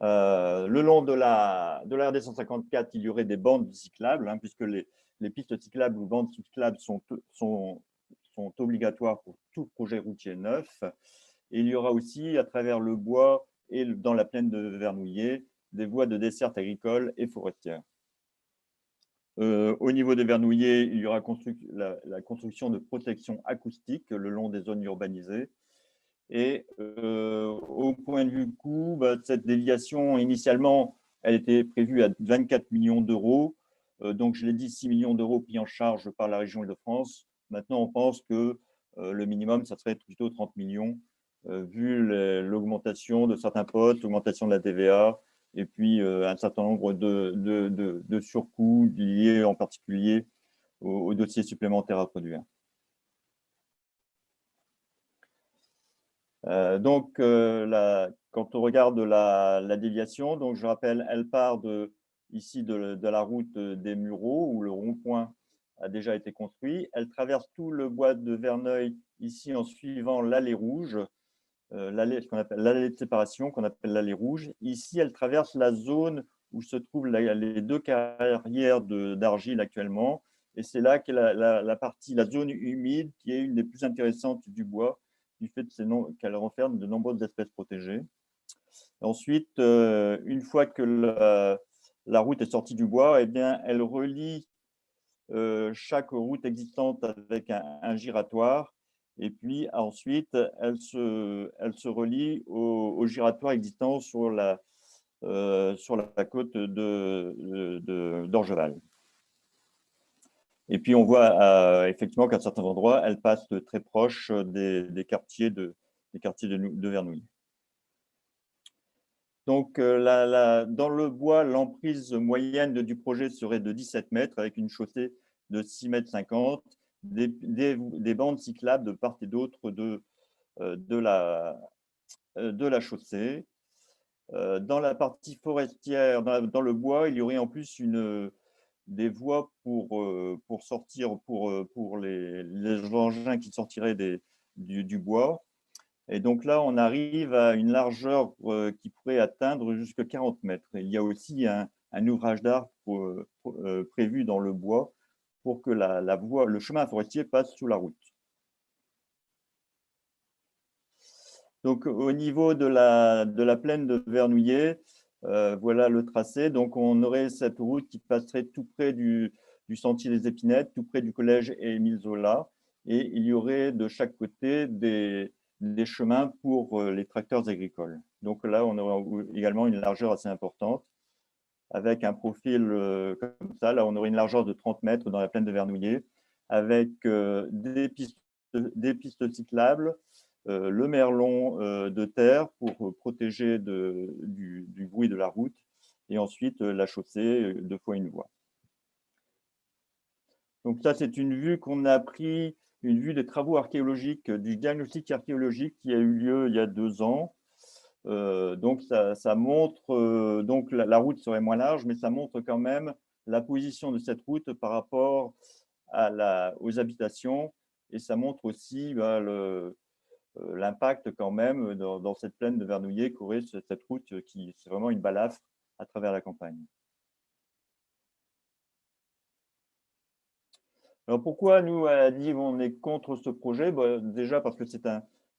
Le long de la RD 154, il y aurait des bandes cyclables, hein, puisque les pistes cyclables ou bandes cyclables sont obligatoires pour tout projet routier neuf. Et il y aura aussi, à travers le bois et dans la plaine de Vernouillet, des voies de desserte agricole et forestière. Au niveau de Vernouillet, il y aura la construction de protections acoustiques le long des zones urbanisées. Et au point de vue coût, cette déviation, initialement, elle était prévue à 24 millions d'euros. Donc, je l'ai dit, 6 millions d'euros pris en charge par la région Île-de-France. Maintenant, on pense que le minimum, ça serait plutôt 30 millions, vu l'augmentation de certains postes, l'augmentation de la TVA, et puis un certain nombre de surcoûts liés en particulier aux dossiers supplémentaires à produire. Donc, quand on regarde la déviation, donc je rappelle, elle part ici de la route des Mureaux, où le rond-point a déjà été construit. Elle traverse tout le bois de Verneuil, ici en suivant l'allée rouge, ce qu'on appelle l'allée de séparation, qu'on appelle l'allée rouge. Ici, elle traverse la zone où se trouvent les 2 carrières d'argile actuellement. Et c'est là qu'est la zone humide, qui est une des plus intéressantes du bois, du fait qu'elle renferme de nombreuses espèces protégées. Ensuite, une fois que la route est sortie du bois, eh bien, elle relie chaque route existante avec un giratoire. Et puis ensuite, elle se relie au giratoire existant sur la côte d'Orgeval. Et puis, on voit effectivement qu'à certains endroits, elle passe très proche des quartiers de Vernouillet. Donc, dans le bois, l'emprise moyenne du projet serait de 17 mètres, avec une chaussée de 6,50 m, des bandes cyclables de part et d'autre de la chaussée. Dans la partie forestière, dans le bois, il y aurait en plus des voies pour sortir pour les engins qui sortiraient du bois. Et donc là, on arrive à une largeur qui pourrait atteindre jusqu'à 40 mètres. Et il y a aussi un ouvrage d'art prévu dans le bois pour que le chemin forestier passe sous la route. Donc, au niveau de la plaine de Vernouillet, voilà le tracé. Donc, on aurait cette route qui passerait tout près du sentier des Épinettes, tout près du collège Émile Zola. Et il y aurait de chaque côté des chemins pour les tracteurs agricoles. Donc là, on aurait également une largeur assez importante, avec un profil comme ça. Là, on aurait une largeur de 30 mètres dans la plaine de Vernouillet, avec des pistes cyclables, le merlon de terre pour protéger du bruit de la route, et ensuite la chaussée, 2 fois une voie. Donc ça, c'est une vue qu'on a pris, une vue des travaux archéologiques, du diagnostic archéologique qui a eu lieu il y a 2 ans. Donc ça montre, donc la route serait moins large, mais ça montre quand même la position de cette route par rapport aux habitations, et ça montre aussi l'impact quand même dans cette plaine de Vernouillet qu'aurait cette route qui c'est vraiment une balafre à travers la campagne. Alors pourquoi nous, à la DIV, on est contre ce projet? Déjà parce que c'est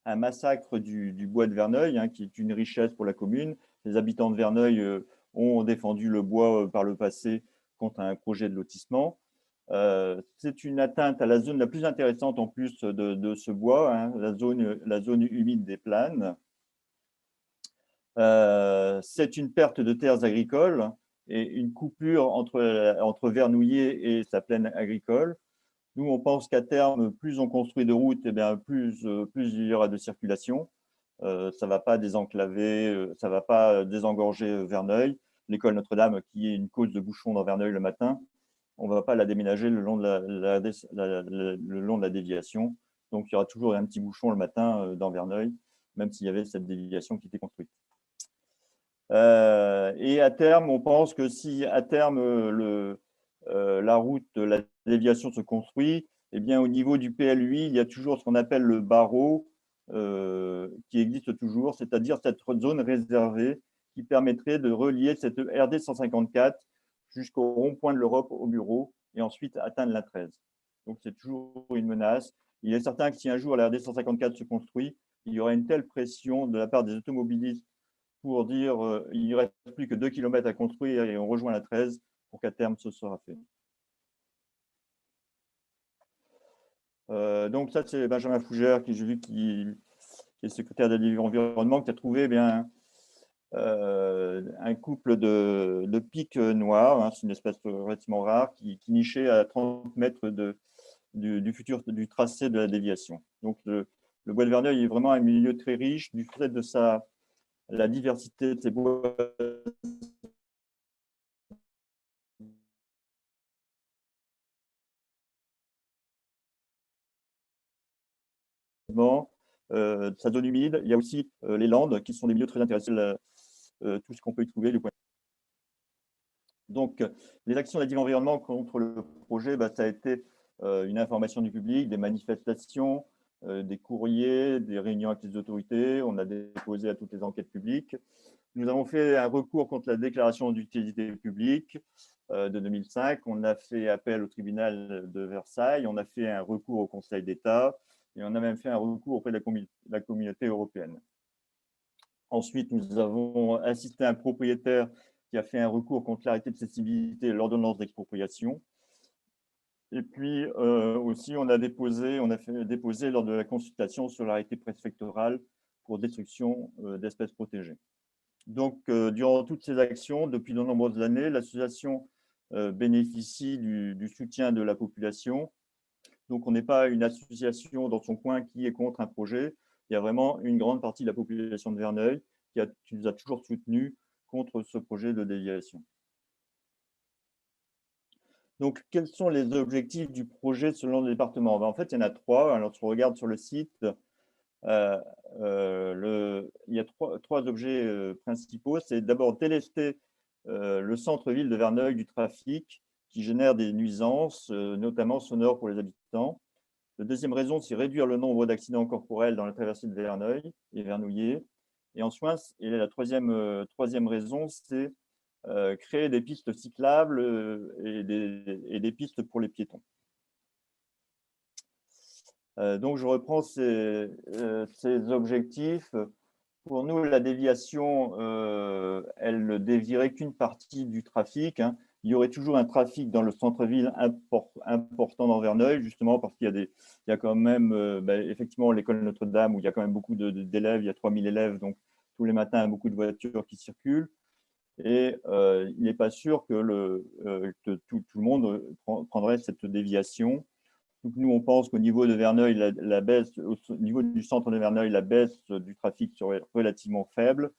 un massacre du bois de Verneuil, hein, qui est une richesse pour la commune. Les habitants de Verneuil ont défendu le bois par le passé contre un projet de lotissement. C'est une atteinte à la zone la plus intéressante en plus de ce bois, hein, la zone humide des plaines. C'est une perte de terres agricoles et une coupure entre Vernouillet et sa plaine agricole. Nous, on pense qu'à terme, plus on construit de routes, eh bien, plus il y aura de circulation. Ça ne va pas désenclaver, ça ne va pas désengorger Verneuil. L'école Notre-Dame, qui est une cause de bouchons dans Verneuil le matin, on ne va pas la déménager le long de la déviation. Donc, il y aura toujours un petit bouchon le matin dans Verneuil, même s'il y avait cette déviation qui était construite. Et à terme, on pense que si à terme la route, la déviation se construit, eh bien, au niveau du PLUI, il y a toujours ce qu'on appelle le barreau qui existe toujours, c'est-à-dire cette zone réservée qui permettrait de relier cette RD 154 jusqu'au rond-point de l'Europe au bureau et ensuite atteindre la 13. Donc, c'est toujours une menace. Il est certain que si un jour la RD 154 se construit, il y aura une telle pression de la part des automobilistes pour dire il ne reste plus que 2 km à construire et on rejoint la 13 pour qu'à terme, ce sera fait. Donc, ça, c'est Benjamin Fougère, qui j'ai vu qui est secrétaire de l'environnement, qui a trouvé un couple de pics noirs, hein, c'est une espèce relativement rare, qui nichait à 30 mètres du tracé de la déviation. Donc, le bois de Verneuil est vraiment un milieu très riche du fait de la diversité de ses bois. Sa zone humide, il y a aussi les landes qui sont des milieux très intéressants, tout ce qu'on peut y trouver. Donc, les actions d'Adiv Environnement contre le projet, ça a été une information du public, des manifestations, des courriers, des réunions avec les autorités. On a déposé à toutes les enquêtes publiques. Nous avons fait un recours contre la déclaration d'utilité publique de 2005. On a fait appel au tribunal de Versailles. On a fait un recours au Conseil d'État. Et on a même fait un recours auprès de la communauté européenne. Ensuite, nous avons assisté à un propriétaire qui a fait un recours contre l'arrêté de cessibilité et l'ordonnance d'expropriation. Et puis aussi, on a déposé lors de la consultation sur l'arrêté préfectoral pour destruction d'espèces protégées. Donc, durant toutes ces actions, depuis de nombreuses années, l'association bénéficie du soutien de la population. Donc, on n'est pas une association dans son coin qui est contre un projet. Il y a vraiment une grande partie de la population de Verneuil qui nous a toujours soutenus contre ce projet de déviation. Donc, quels sont les objectifs du projet selon le département? En fait, il y en a 3. Alors, si on regarde sur le site, il y a trois objets principaux. C'est d'abord délester le centre-ville de Verneuil du trafic qui génère des nuisances, notamment sonores pour les habitants. La deuxième raison, c'est réduire le nombre d'accidents corporels dans la traversée de Verneuil et Vernouillet. Et ensuite, la troisième raison, c'est créer des pistes cyclables et des pistes pour les piétons. Donc, je reprends ces objectifs. Pour nous, la déviation, elle ne dévierait qu'une partie du trafic. Hein. Il y aurait toujours un trafic dans le centre-ville important dans Verneuil, justement parce qu'il y a quand même, effectivement, l'école Notre-Dame, où il y a quand même beaucoup d'élèves, il y a 3000 élèves, donc tous les matins, beaucoup de voitures qui circulent. Et il n'est pas sûr que tout le monde prendrait cette déviation. Donc, nous, on pense qu'au niveau de Verneuil, au niveau du centre de Verneuil, la baisse du trafic serait relativement faible.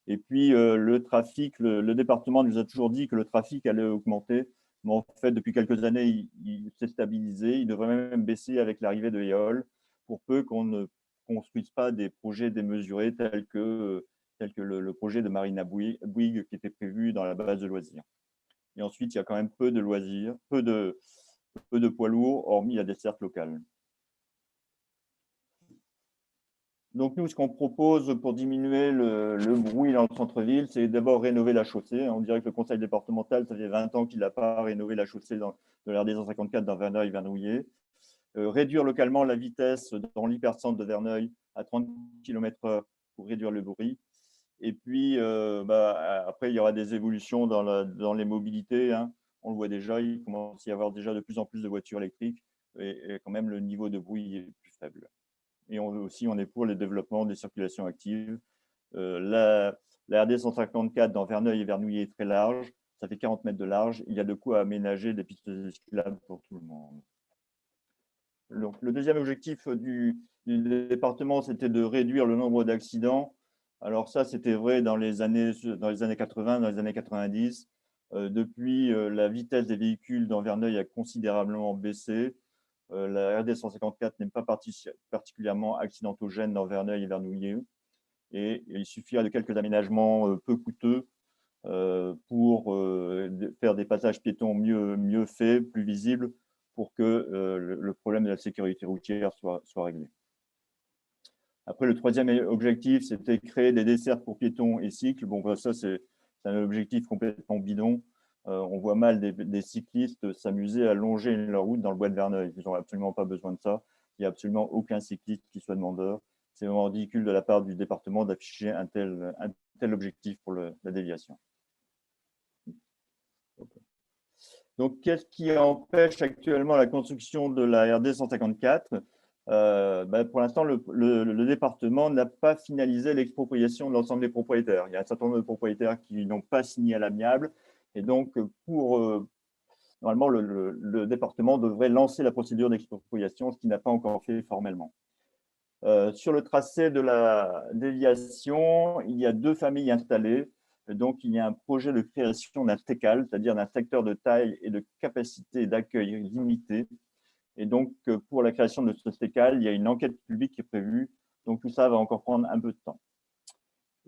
Et puis, le trafic, le département nous a toujours dit que le trafic allait augmenter. Mais en fait, depuis quelques années, il s'est stabilisé. Il devrait même baisser avec l'arrivée de Éole, pour peu qu'on ne construise pas des projets démesurés tels que le projet de Marina Bouygues qui était prévu dans la base de loisirs. Et ensuite, il y a quand même peu de loisirs, peu de poids lourds, hormis la desserte locale. Donc, nous, ce qu'on propose pour diminuer le bruit dans le centre-ville, c'est d'abord rénover la chaussée. On dirait que le conseil départemental, ça fait 20 ans qu'il n'a pas rénové la chaussée de l'RD 154 dans Verneuil et Vernouillet. Réduire localement la vitesse dans l'hypercentre de Verneuil à 30 km/h pour réduire le bruit. Et puis, après, il y aura des évolutions dans les mobilités. Hein. On le voit déjà, il commence à y avoir déjà de plus en plus de voitures électriques et quand même le niveau de bruit est plus faible. Et on est pour le développement des circulations actives. La RD 154 dans Verneuil et Vernouillet est très large, ça fait 40 mètres de large. Il y a de quoi aménager des pistes cyclables pour tout le monde. Donc, le deuxième objectif du département, c'était de réduire le nombre d'accidents. Alors ça, c'était vrai dans les années 80, dans les années 90. Depuis, la vitesse des véhicules dans Verneuil a considérablement baissé. La RD 154 n'est pas particulièrement accidentogène dans Verneuil et Vernouillet. et il suffira de quelques aménagements peu coûteux pour faire des passages piétons mieux faits, plus visibles, pour que le problème de la sécurité routière soit réglé. Après, le troisième objectif, c'était créer des dessertes pour piétons et cycles. Bon, ben, ça, c'est un objectif complètement bidon. On voit mal des cyclistes s'amuser à longer leur route dans le bois de Verneuil. Ils n'ont absolument pas besoin de ça. Il n'y a absolument aucun cycliste qui soit demandeur. C'est vraiment ridicule de la part du département d'afficher un tel objectif pour la déviation. Donc, qu'est-ce qui empêche actuellement la construction de la RD 154 ? Pour l'instant, le département n'a pas finalisé l'expropriation de l'ensemble des propriétaires. Il y a un certain nombre de propriétaires qui n'ont pas signé à l'amiable. Et donc, normalement, le département devrait lancer la procédure d'expropriation, ce qui n'a pas encore fait formellement. Sur le tracé de la déviation, il y a 2 familles installées. Donc, il y a un projet de création d'un TECAL, c'est-à-dire d'un secteur de taille et de capacité d'accueil limitée. Et donc, pour la création de ce TECAL, il y a une enquête publique qui est prévue. Donc, tout ça va encore prendre un peu de temps.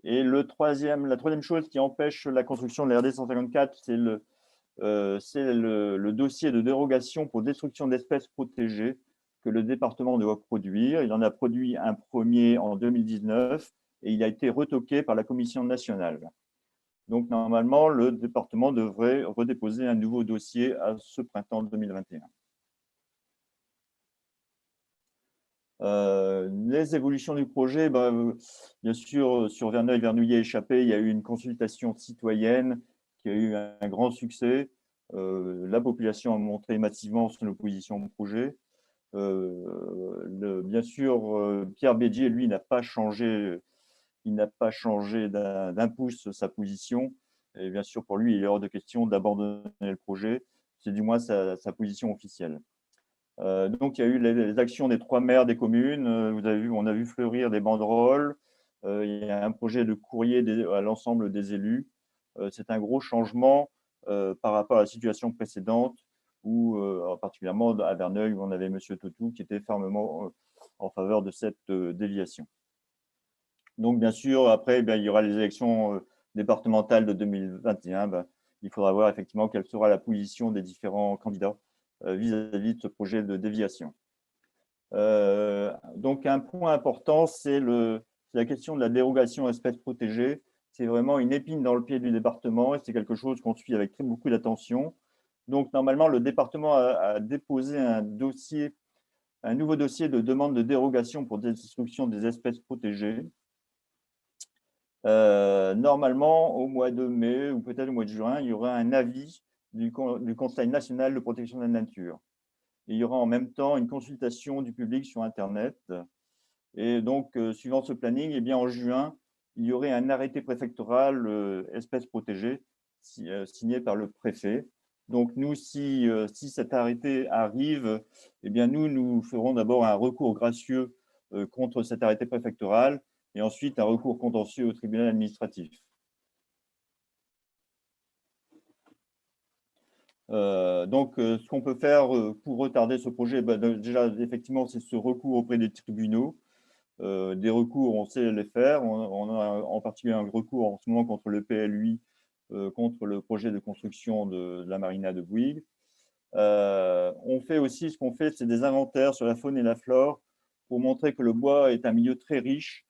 Et la troisième chose qui empêche la construction de la RD 154, c'est le dossier de dérogation pour destruction d'espèces protégées que le département doit produire. Il en a produit un premier en 2019 et il a été retoqué par la Commission nationale. Donc, normalement, le département devrait redéposer un nouveau dossier à ce printemps 2021. Les évolutions du projet, bien sûr, sur Verneuil-Vernouillet échappé, il y a eu une consultation citoyenne qui a eu un grand succès. La population a montré massivement son opposition au projet. Bien sûr, Pierre Bédier, lui, n'a pas changé d'un pouce sa position. Et bien sûr, pour lui, il est hors de question d'abandonner le projet. C'est du moins sa position officielle. Donc, il y a eu les actions des 3 maires des communes. Vous avez vu, on a vu fleurir des banderoles. Il y a un projet de courrier à l'ensemble des élus. C'est un gros changement par rapport à la situation précédente, où, particulièrement à Verneuil, où on avait M. Totou qui était fermement en faveur de cette déviation. Donc, bien sûr, après, il y aura les élections départementales de 2021. Il faudra voir effectivement quelle sera la position des différents candidats vis-à-vis de ce projet de déviation. Donc, un point important, c'est la question de la dérogation espèces protégées. C'est vraiment une épine dans le pied du département et c'est quelque chose qu'on suit avec beaucoup d'attention. Donc, normalement, le département a déposé un nouveau dossier de demande de dérogation pour destruction des espèces protégées. Normalement, au mois de mai ou peut-être au mois de juin, il y aura un avis du Conseil national de protection de la nature. Et il y aura en même temps une consultation du public sur Internet. Et donc, suivant ce planning, eh bien, en juin, il y aurait un arrêté préfectoral espèces protégées signé par le préfet. Donc, nous, si cet arrêté arrive, eh bien, nous ferons d'abord un recours gracieux contre cet arrêté préfectoral et ensuite un recours contentieux au tribunal administratif. Donc, ce qu'on peut faire pour retarder ce projet, déjà, effectivement, c'est ce recours auprès des tribunaux. Des recours, on sait les faire. On a en particulier un recours en ce moment contre le PLUI, contre le projet de construction de la marina de Bouygues. On fait aussi, ce qu'on fait, c'est des inventaires sur la faune et la flore pour montrer que le bois est un milieu très riche.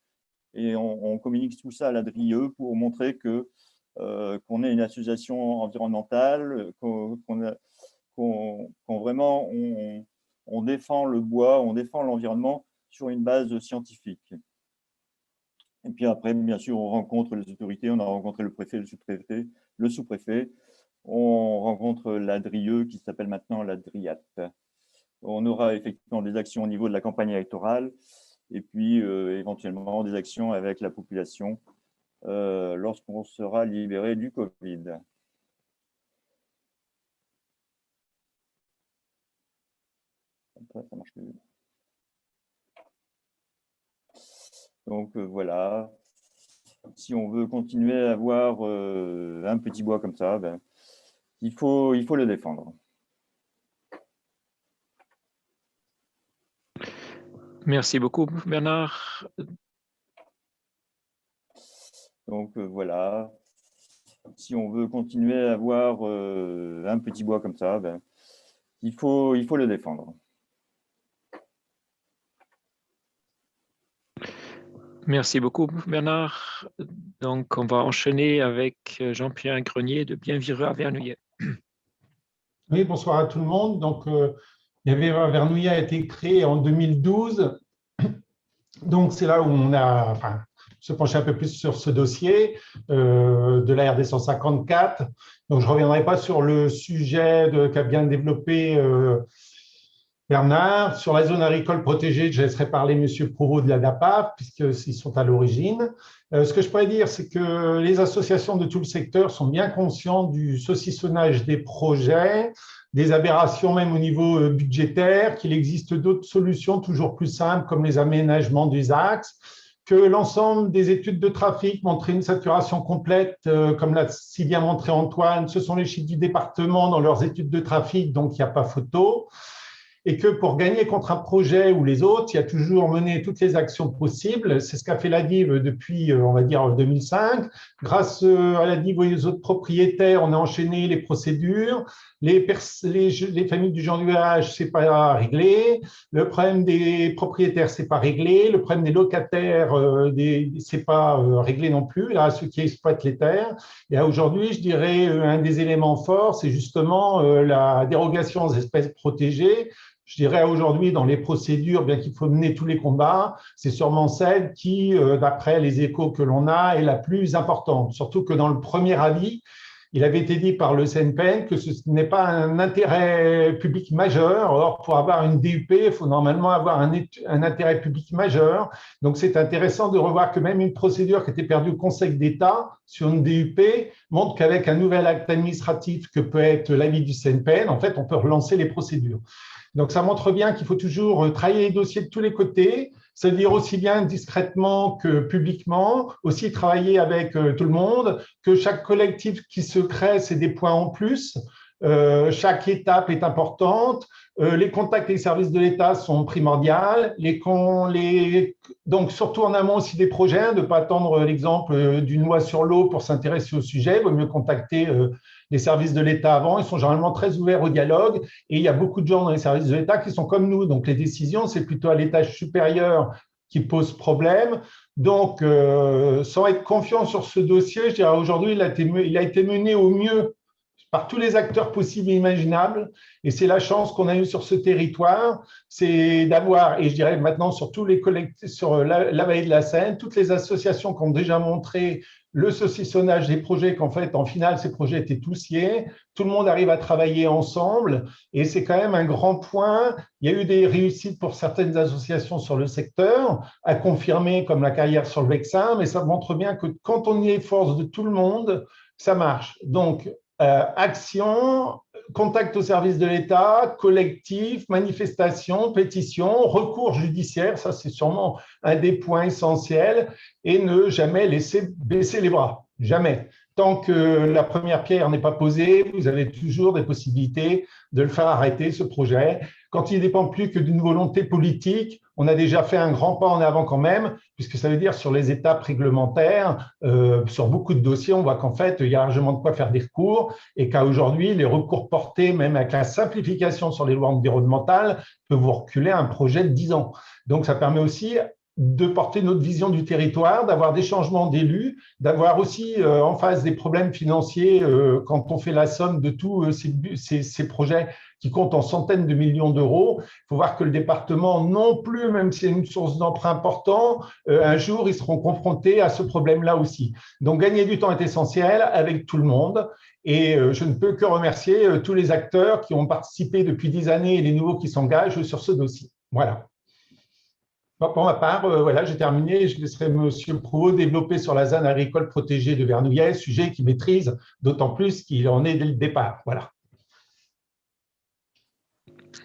Et on communique tout ça à la DRIE pour montrer qu'on est une association environnementale, qu'on vraiment on défend le bois, on défend l'environnement sur une base scientifique. Et puis après, bien sûr, on rencontre les autorités, on a rencontré le préfet, le sous-préfet, on rencontre la DRIE qui s'appelle maintenant la DRIAT. On aura effectivement des actions au niveau de la campagne électorale et puis éventuellement des actions avec la population lorsqu'on sera libéré du Covid. Après, ça marche plus. Donc voilà, si on veut continuer à avoir un petit bois comme ça, il faut le défendre. Merci beaucoup, Bernard. Donc voilà, si on veut continuer à avoir un petit bois comme ça, ben, il faut le défendre. Merci beaucoup, Bernard. Donc, on va enchaîner avec Jean-Pierre Grenier de Bienvireux à Vernouillet. Oui, bonsoir à tout le monde. Donc, Bienvireux à Vernouillet a été créé en 2012. Donc, c'est là où on a se pencher un peu plus sur ce dossier de la RD 154. Donc, je ne reviendrai pas sur le sujet qu'a bien développé Bernard. Sur la zone agricole protégée, je laisserai parler M. Provost de la DAPAV, puisqu'ils sont à l'origine. Ce que je pourrais dire, c'est que les associations de tout le secteur sont bien conscientes du saucissonnage des projets, des aberrations même au niveau budgétaire, qu'il existe d'autres solutions toujours plus simples comme les aménagements des axes, que l'ensemble des études de trafic montraient une saturation complète, comme l'a si bien montré Antoine. Ce sont les chiffres du département dans leurs études de trafic, donc il n'y a pas photo. Et que pour gagner contre un projet ou les autres, il y a toujours mené toutes les actions possibles. C'est ce qu'a fait la DIV depuis, on va dire, 2005. Grâce à la DIV et aux autres propriétaires, on a enchaîné les procédures. Les familles du genre du H, c'est pas réglé. Le problème des propriétaires, c'est pas réglé. Le problème des locataires, c'est pas réglé non plus. Là, ceux qui exploitent les terres. Et aujourd'hui, je dirais, un des éléments forts, c'est justement la dérogation aux espèces protégées. Je dirais aujourd'hui, dans les procédures, bien qu'il faut mener tous les combats, c'est sûrement celle qui, d'après les échos que l'on a, est la plus importante. Surtout que dans le premier avis, il avait été dit par le CNPN que ce n'est pas un intérêt public majeur. Or, pour avoir une DUP, il faut normalement avoir un intérêt public majeur. Donc, c'est intéressant de revoir que même une procédure qui était perdue au Conseil d'État sur une DUP montre qu'avec un nouvel acte administratif que peut être l'avis du CNPN, en fait, on peut relancer les procédures. Donc, ça montre bien qu'il faut toujours travailler les dossiers de tous les côtés, c'est-à-dire aussi bien discrètement que publiquement, aussi travailler avec tout le monde, que chaque collectif qui se crée, c'est des points en plus. Chaque étape est importante. Les contacts avec les services de l'État sont primordiaux. Donc, surtout en amont aussi des projets, de ne pas attendre l'exemple d'une loi sur l'eau pour s'intéresser au sujet. Il vaut mieux contacter les services de l'État avant. Ils sont généralement très ouverts au dialogue et il y a beaucoup de gens dans les services de l'État qui sont comme nous. Donc, les décisions, c'est plutôt à l'étage supérieur qui pose problème. Donc, sans être confiant sur ce dossier, je dirais aujourd'hui, il a été mené au mieux par tous les acteurs possibles et imaginables. Et c'est la chance qu'on a eue sur ce territoire, c'est d'avoir, et je dirais maintenant sur tous les collectifs, sur la vallée de la Seine, toutes les associations qui ont déjà montré le saucissonnage des projets, qu'en fait, en finale, ces projets étaient tous liés. Tout le monde arrive à travailler ensemble et c'est quand même un grand point. Il y a eu des réussites pour certaines associations sur le secteur, à confirmer comme la carrière sur le Vexin, mais ça montre bien que quand on y est force de tout le monde, ça marche. Donc, action, contact au service de l'État, collectif, manifestation, pétition, recours judiciaire, ça c'est sûrement un des points essentiels, et ne jamais laisser baisser les bras, jamais. Tant que la première pierre n'est pas posée, vous avez toujours des possibilités de le faire arrêter, ce projet. Quand il ne dépend plus que d'une volonté politique, on a déjà fait un grand pas en avant quand même, puisque ça veut dire sur les étapes réglementaires, sur beaucoup de dossiers, on voit qu'en fait, il y a largement de quoi faire des recours et qu'à aujourd'hui, les recours portés, même avec la simplification sur les lois environnementales, peuvent vous reculer un projet de 10 ans. Donc, ça permet aussi de porter notre vision du territoire, d'avoir des changements d'élus, d'avoir aussi en face des problèmes financiers quand on fait la somme de tous ces projets qui comptent en centaines de millions d'euros. Il faut voir que le département non plus, même si c'est une source d'emprunt important, un jour, ils seront confrontés à ce problème-là aussi. Donc, gagner du temps est essentiel avec tout le monde. Et je ne peux que remercier tous les acteurs qui ont participé depuis 10 années et les nouveaux qui s'engagent sur ce dossier. Voilà. Pour ma part, voilà, j'ai terminé. Je laisserai M. Provost développer sur la zone agricole protégée de Vernouillet, sujet qu'il maîtrise, d'autant plus qu'il en est dès le départ. Voilà.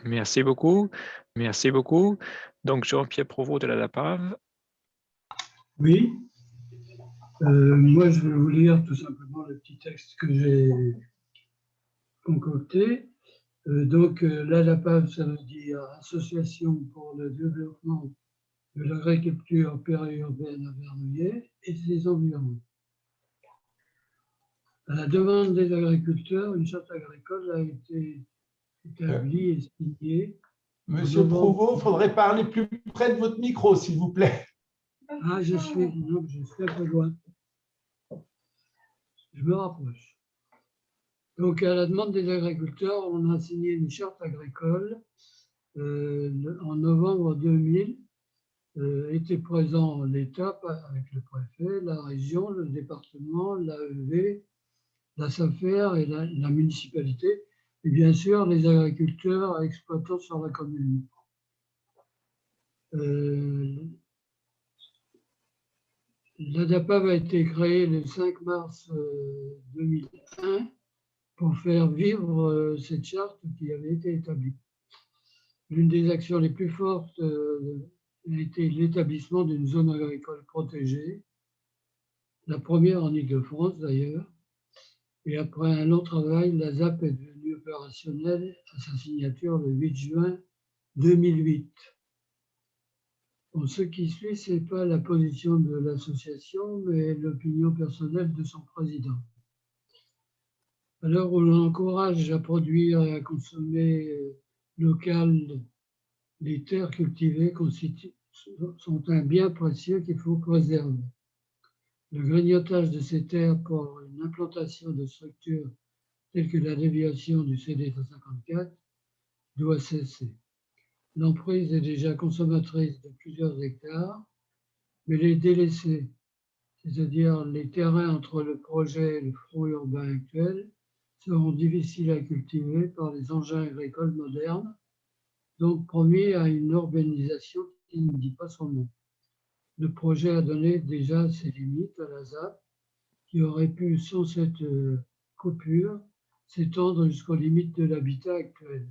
Merci beaucoup. Merci beaucoup. Donc, Jean-Pierre Provost de la DAPAV. Oui. Moi, je vais vous lire tout simplement le petit texte que j'ai concocté. Donc, la DAPAV, ça veut dire Association pour le développement de l'agriculture périurbaine à Vernouillet et ses environs. À la demande des agriculteurs, une charte agricole a été établie et signée. Monsieur Provost, il faudrait parler plus près de votre micro, s'il vous plaît. Ah, je suis un peu loin. Je me rapproche. Donc, à la demande des agriculteurs, on a signé une charte agricole en novembre 2000. Était présent l'État avec le préfet, la région, le département, l'AEV, la SAFER et la municipalité, et bien sûr les agriculteurs exploitants sur la commune. L'ADAPAV a été créée le 5 mars 2001 pour faire vivre cette charte qui avait été établie. L'une des actions les plus fortes a été l'établissement d'une zone agricole protégée, la première en Île-de-France d'ailleurs. Et après un long travail, la ZAP est devenue opérationnelle à sa signature le 8 juin 2008. Bon, ce qui suit, ce n'est pas la position de l'association, mais l'opinion personnelle de son président. À l'heure où l'on encourage à produire et à consommer local, les terres cultivées sont un bien précieux qu'il faut préserver. Le grignotage de ces terres pour une implantation de structures telles que la déviation du CD 154 doit cesser. L'emprise est déjà consommatrice de plusieurs hectares, mais les délaissés, c'est-à-dire les terrains entre le projet et le front urbain actuel, seront difficiles à cultiver par les engins agricoles modernes, donc promis à une urbanisation qui ne dit pas son nom. Le projet a donné déjà ses limites à la ZAP, qui aurait pu, sans cette coupure, s'étendre jusqu'aux limites de l'habitat actuel.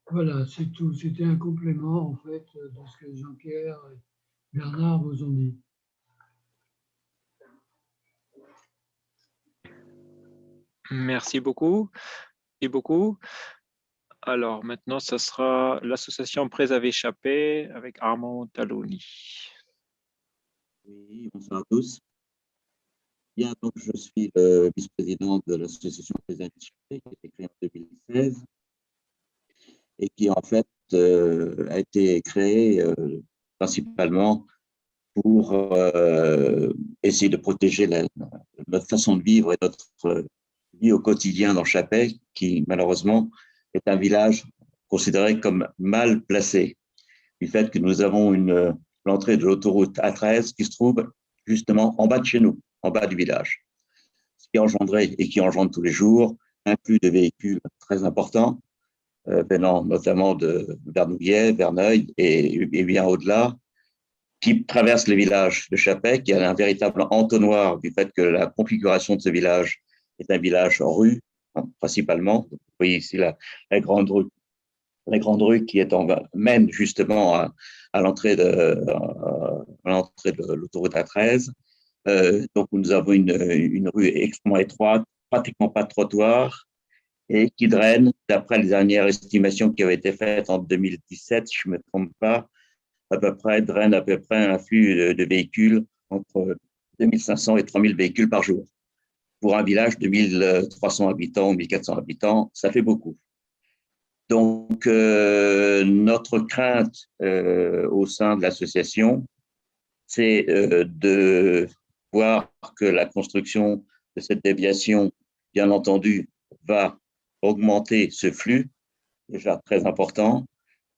Voilà, c'est tout. C'était un complément, en fait, de ce que Jean-Pierre et Bernard vous ont dit. Merci beaucoup. Merci beaucoup. Alors, maintenant, ce sera l'association Préserver Chappé avec Armand Taloni. Oui, bonsoir à tous. Bien, donc je suis le vice-président de l'association Préserver Chappé qui a été créée en 2016 et qui en fait a été créée principalement pour essayer de protéger notre façon de vivre et notre vie au quotidien dans Chappé, qui malheureusement est un village considéré comme mal placé, du fait que nous avons l'entrée de l'autoroute A13 qui se trouve justement en bas de chez nous, en bas du village, ce qui engendrait et qui engendre tous les jours un flux de véhicules très important, venant notamment de Vernouillet, Verneuil et bien au-delà, qui traverse le village de Chappé, qui a un véritable entonnoir du fait que la configuration de ce village est un village rue, principalement. Vous voyez ici la grande rue qui mène justement à l'entrée de l'autoroute A13. Donc, nous avons une rue extrêmement étroite, pratiquement pas de trottoir, et qui draine, d'après les dernières estimations qui avaient été faites en 2017, si je ne me trompe pas, draine à peu près un flux de véhicules entre 2500 et 3000 véhicules par jour. Pour un village de 1300 habitants, 1400 habitants, ça fait beaucoup. Donc, notre crainte au sein de l'association, c'est de voir que la construction de cette déviation, bien entendu, va augmenter ce flux, déjà très important,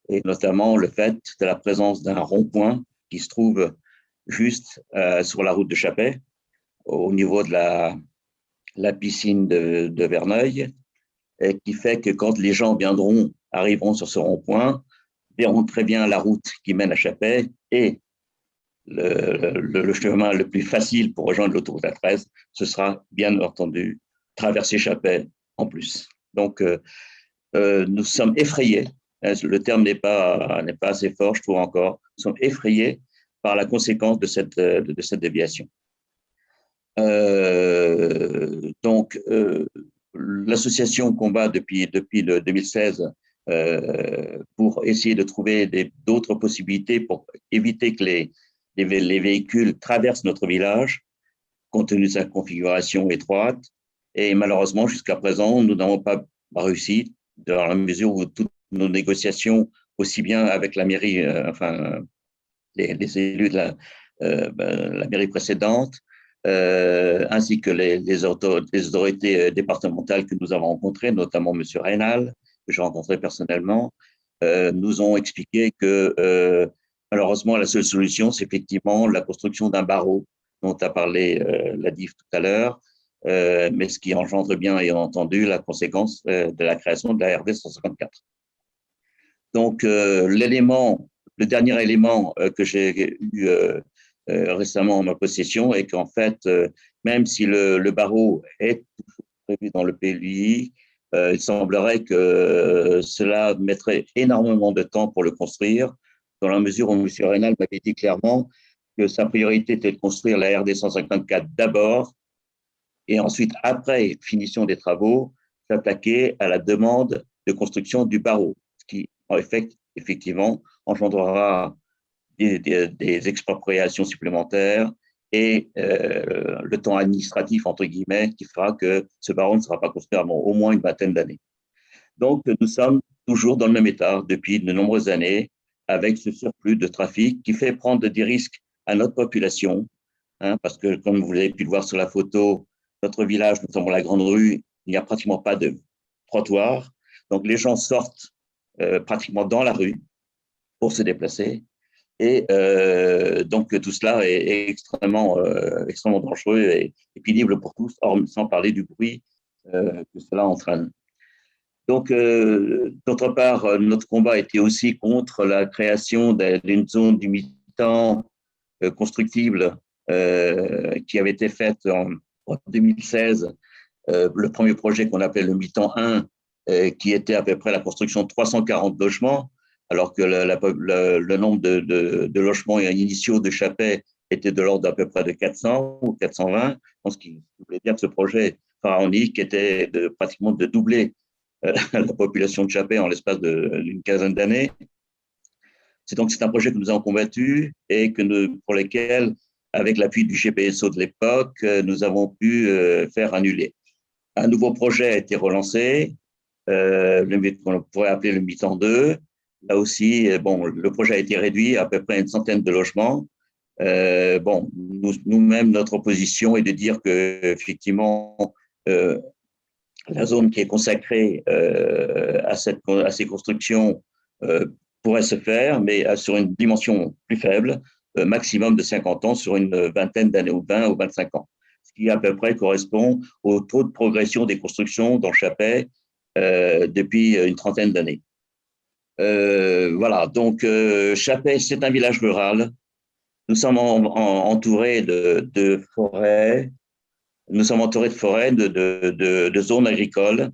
et notamment le fait de la présence d'un rond-point qui se trouve juste sur la route de Chappé, au niveau de la piscine de Verneuil, et qui fait que quand les gens arriveront sur ce rond-point, verront très bien la route qui mène à Chappé et le chemin le plus facile pour rejoindre l'autoroute A13, ce sera bien entendu traverser Chappé en plus. Donc, nous sommes effrayés, le terme n'est pas assez fort, je trouve encore, nous sommes effrayés par la conséquence de cette déviation. Donc, l'association combat depuis le 2016 pour essayer de trouver d'autres possibilités pour éviter que les véhicules traversent notre village, compte tenu de sa configuration étroite. Et malheureusement, jusqu'à présent, nous n'avons pas réussi, dans la mesure où toutes nos négociations, aussi bien avec la mairie, les élus de la mairie précédente, ainsi que les autorités départementales que nous avons rencontrées, notamment M. Reynal, que j'ai rencontré personnellement, nous ont expliqué que malheureusement, la seule solution, c'est effectivement la construction d'un barreau, dont a parlé la DIF tout à l'heure, mais ce qui engendre bien, et entendu, la conséquence de la création de la RD 154. Donc, le dernier élément que j'ai eu récemment en ma possession est qu'en fait, même si le barreau est prévu dans le PLUI, il semblerait que cela mettrait énormément de temps pour le construire, dans la mesure où M. Reynal m'avait dit clairement que sa priorité était de construire la RD 154 d'abord, et ensuite, après finition des travaux, s'attaquer à la demande de construction du barreau, ce qui, en effet, effectivement, engendrera des expropriations supplémentaires et le temps administratif, entre guillemets, qui fera que ce barreau ne sera pas construit avant au moins une vingtaine d'années. Donc, nous sommes toujours dans le même état depuis de nombreuses années, avec ce surplus de trafic qui fait prendre des risques à notre population, parce que, comme vous avez pu le voir sur la photo, notre village, notamment la Grande Rue, il n'y a pratiquement pas de trottoir. Donc, les gens sortent pratiquement dans la rue pour se déplacer. Et donc, tout cela est extrêmement dangereux et pénible pour tous, sans parler du bruit que cela entraîne. Donc, d'autre part, notre combat était aussi contre la création d'une zone du mi-temps constructible qui avait été faite en 2016. Le premier projet qu'on appelait le mi-temps 1, qui était à peu près la construction de 340 logements, alors que le nombre de logements initiaux de Chappey était de l'ordre d'à peu près de 400 ou 420, ce qui voulait dire que ce projet pharaonique était pratiquement de doubler la population de Chappey en l'espace d'une quinzaine d'années. C'est un projet que nous avons combattu et pour lequel, avec l'appui du GPSO de l'époque, nous avons pu faire annuler. Un nouveau projet a été relancé, qu'on pourrait appeler le mi-temps 2. Là aussi, le projet a été réduit à peu près une centaine de logements. Nous-mêmes, notre position est de dire que effectivement, la zone qui est consacrée à ces constructions pourrait se faire, mais sur une dimension plus faible, maximum de 50 ans sur une vingtaine d'années, ou 20 ou 25 ans, ce qui à peu près correspond au taux de progression des constructions dans Chappey depuis une trentaine d'années. Voilà, donc Chappey, c'est un village rural. Nous sommes entourés de forêts. Nous sommes entourés de forêts, de zones agricoles.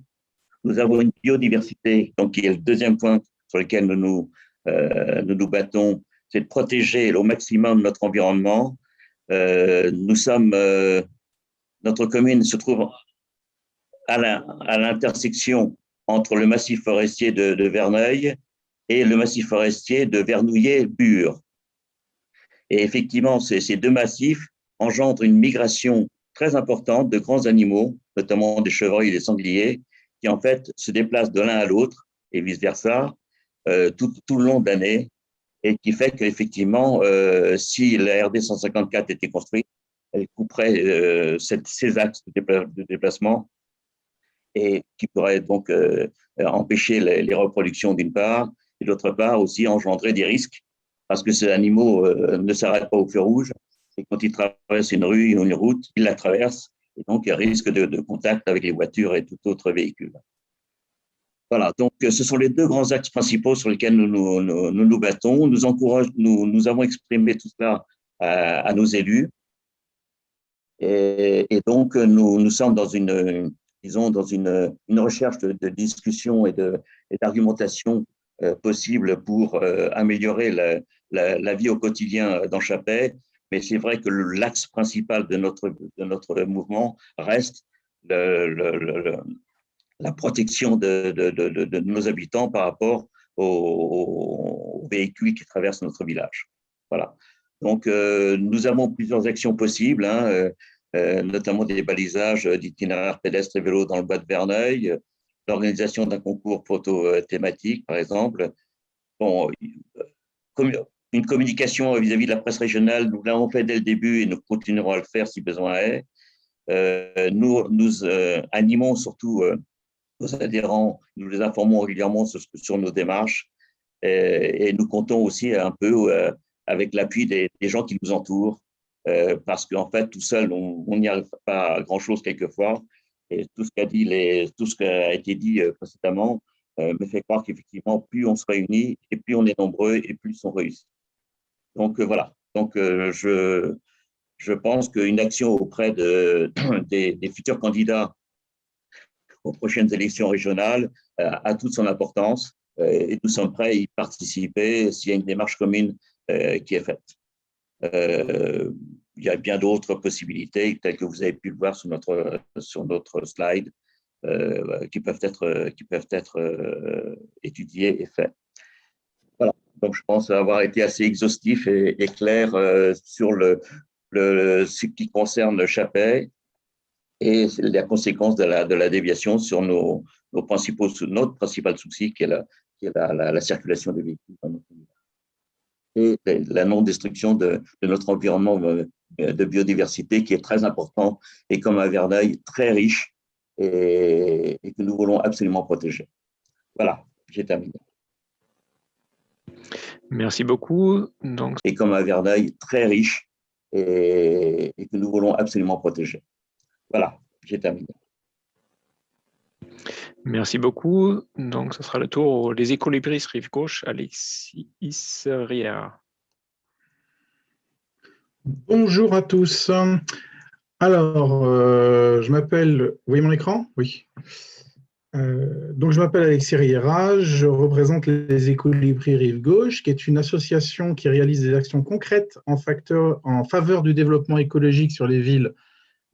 Nous avons une biodiversité, donc qui est le deuxième point sur lequel nous nous battons, c'est de protéger au maximum notre environnement. Notre commune se trouve à l'intersection entre le massif forestier de Verneuil et le massif forestier de Vernouillet-Bure. Et effectivement, ces deux massifs engendrent une migration très importante de grands animaux, notamment des chevreuils et des sangliers, qui en fait se déplacent de l'un à l'autre et vice-versa tout le long de l'année, et qui fait qu'effectivement, si la RD 154 était construite, elle couperait ces axes de déplacement et qui pourrait donc empêcher les reproductions d'une part, et d'autre part aussi engendrer des risques, parce que ces animaux ne s'arrêtent pas au feu rouge, et quand ils traversent une rue ou une route, ils la traversent, et donc il risque de contact avec les voitures et tout autre véhicule. Voilà, donc ce sont les deux grands axes principaux sur lesquels nous battons. Nous avons exprimé tout cela à nos élus, et donc nous sommes dans une recherche de discussion et d'argumentation possible pour améliorer la vie au quotidien dans Chappey. Mais c'est vrai que l'axe principal de notre mouvement reste la protection de nos habitants par rapport aux véhicules qui traversent notre village. Voilà. Donc, nous avons plusieurs actions possibles. notamment des balisages d'itinéraires pédestres et vélos dans le bois de Verneuil, l'organisation d'un concours photo thématique, par exemple. Bon, une communication vis-à-vis de la presse régionale, nous l'avons fait dès le début et nous continuerons à le faire si besoin est. Nous animons surtout nos adhérents, nous les informons régulièrement sur nos démarches et nous comptons aussi un peu avec l'appui des gens qui nous entourent parce qu'en fait, tout seul, on n'y arrive pas à grand-chose quelquefois et tout ce qui a été dit précédemment me fait croire qu'effectivement, plus on se réunit et plus on est nombreux et plus on réussit. Donc voilà, donc je pense qu'une action auprès des futurs candidats aux prochaines élections régionales a toute son importance et nous sommes prêts à y participer s'il y a une démarche commune qui est faite. Il y a bien d'autres possibilités, telles que vous avez pu le voir sur notre slide, qui peuvent être étudiées et faites. Voilà. Donc, je pense avoir été assez exhaustif et clair sur ce qui concerne le Chappet et la conséquence de la déviation sur notre principal souci, qui est la circulation des véhicules dans notre pays. Et la non-destruction de notre environnement de biodiversité qui est très important et comme à Verneuil, très riche et que nous voulons absolument protéger. Voilà, j'ai terminé. Merci beaucoup. Donc... Et comme à Verneuil, très riche et que nous voulons absolument protéger. Voilà, j'ai terminé. Merci beaucoup. Donc, ce sera le tour des écolibristes rive gauche, Alexis Riera. Bonjour à tous. Alors, je m'appelle... Vous voyez mon écran? Oui. Donc, je m'appelle Alexis Riera, je représente les Écolibris Rive Gauche, qui est une association qui réalise des actions concrètes en faveur du développement écologique sur les villes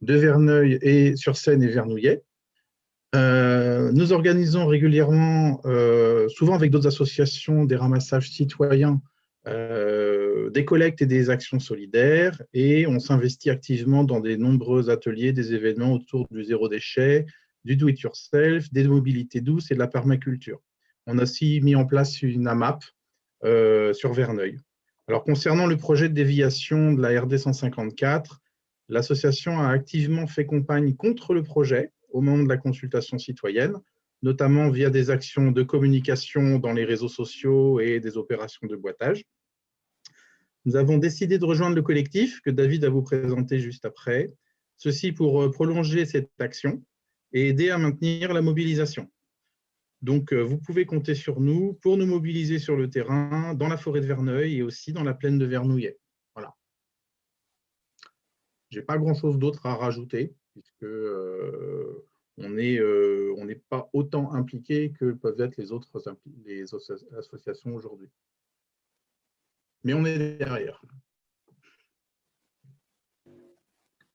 de Verneuil et sur Seine et Vernouillet. Nous organisons régulièrement, souvent avec d'autres associations, des ramassages citoyens, des collectes et des actions solidaires, et on s'investit activement dans de nombreux ateliers, des événements autour du zéro déchet, du do-it-yourself, des mobilités douces et de la permaculture. On a aussi mis en place une AMAP sur Verneuil. Alors, concernant le projet de déviation de la RD 154, l'association a activement fait campagne contre le projet au moment de la consultation citoyenne, notamment via des actions de communication dans les réseaux sociaux et des opérations de boitage. Nous avons décidé de rejoindre le collectif que David va vous présenter juste après, ceci pour prolonger cette action et aider à maintenir la mobilisation. Donc, vous pouvez compter sur nous pour nous mobiliser sur le terrain, dans la forêt de Verneuil et aussi dans la plaine de Vernouillet. Voilà. Je n'ai pas grand-chose d'autre à rajouter, puisque on n'est pas autant impliqués que peuvent être les autres associations aujourd'hui. Mais on est derrière.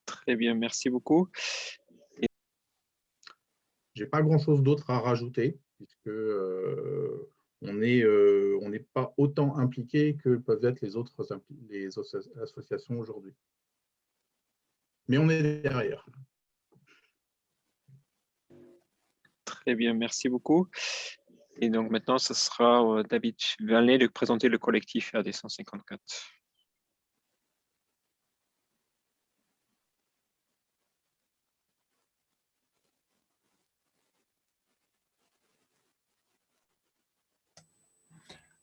Très bien, merci beaucoup. Je n'ai pas grand-chose d'autre à rajouter, puisque on n'est pas autant impliqués que peuvent être les autres associations aujourd'hui. Mais on est derrière. Très bien, merci beaucoup. Et donc maintenant, ce sera David Vernet de présenter le collectif RD 154.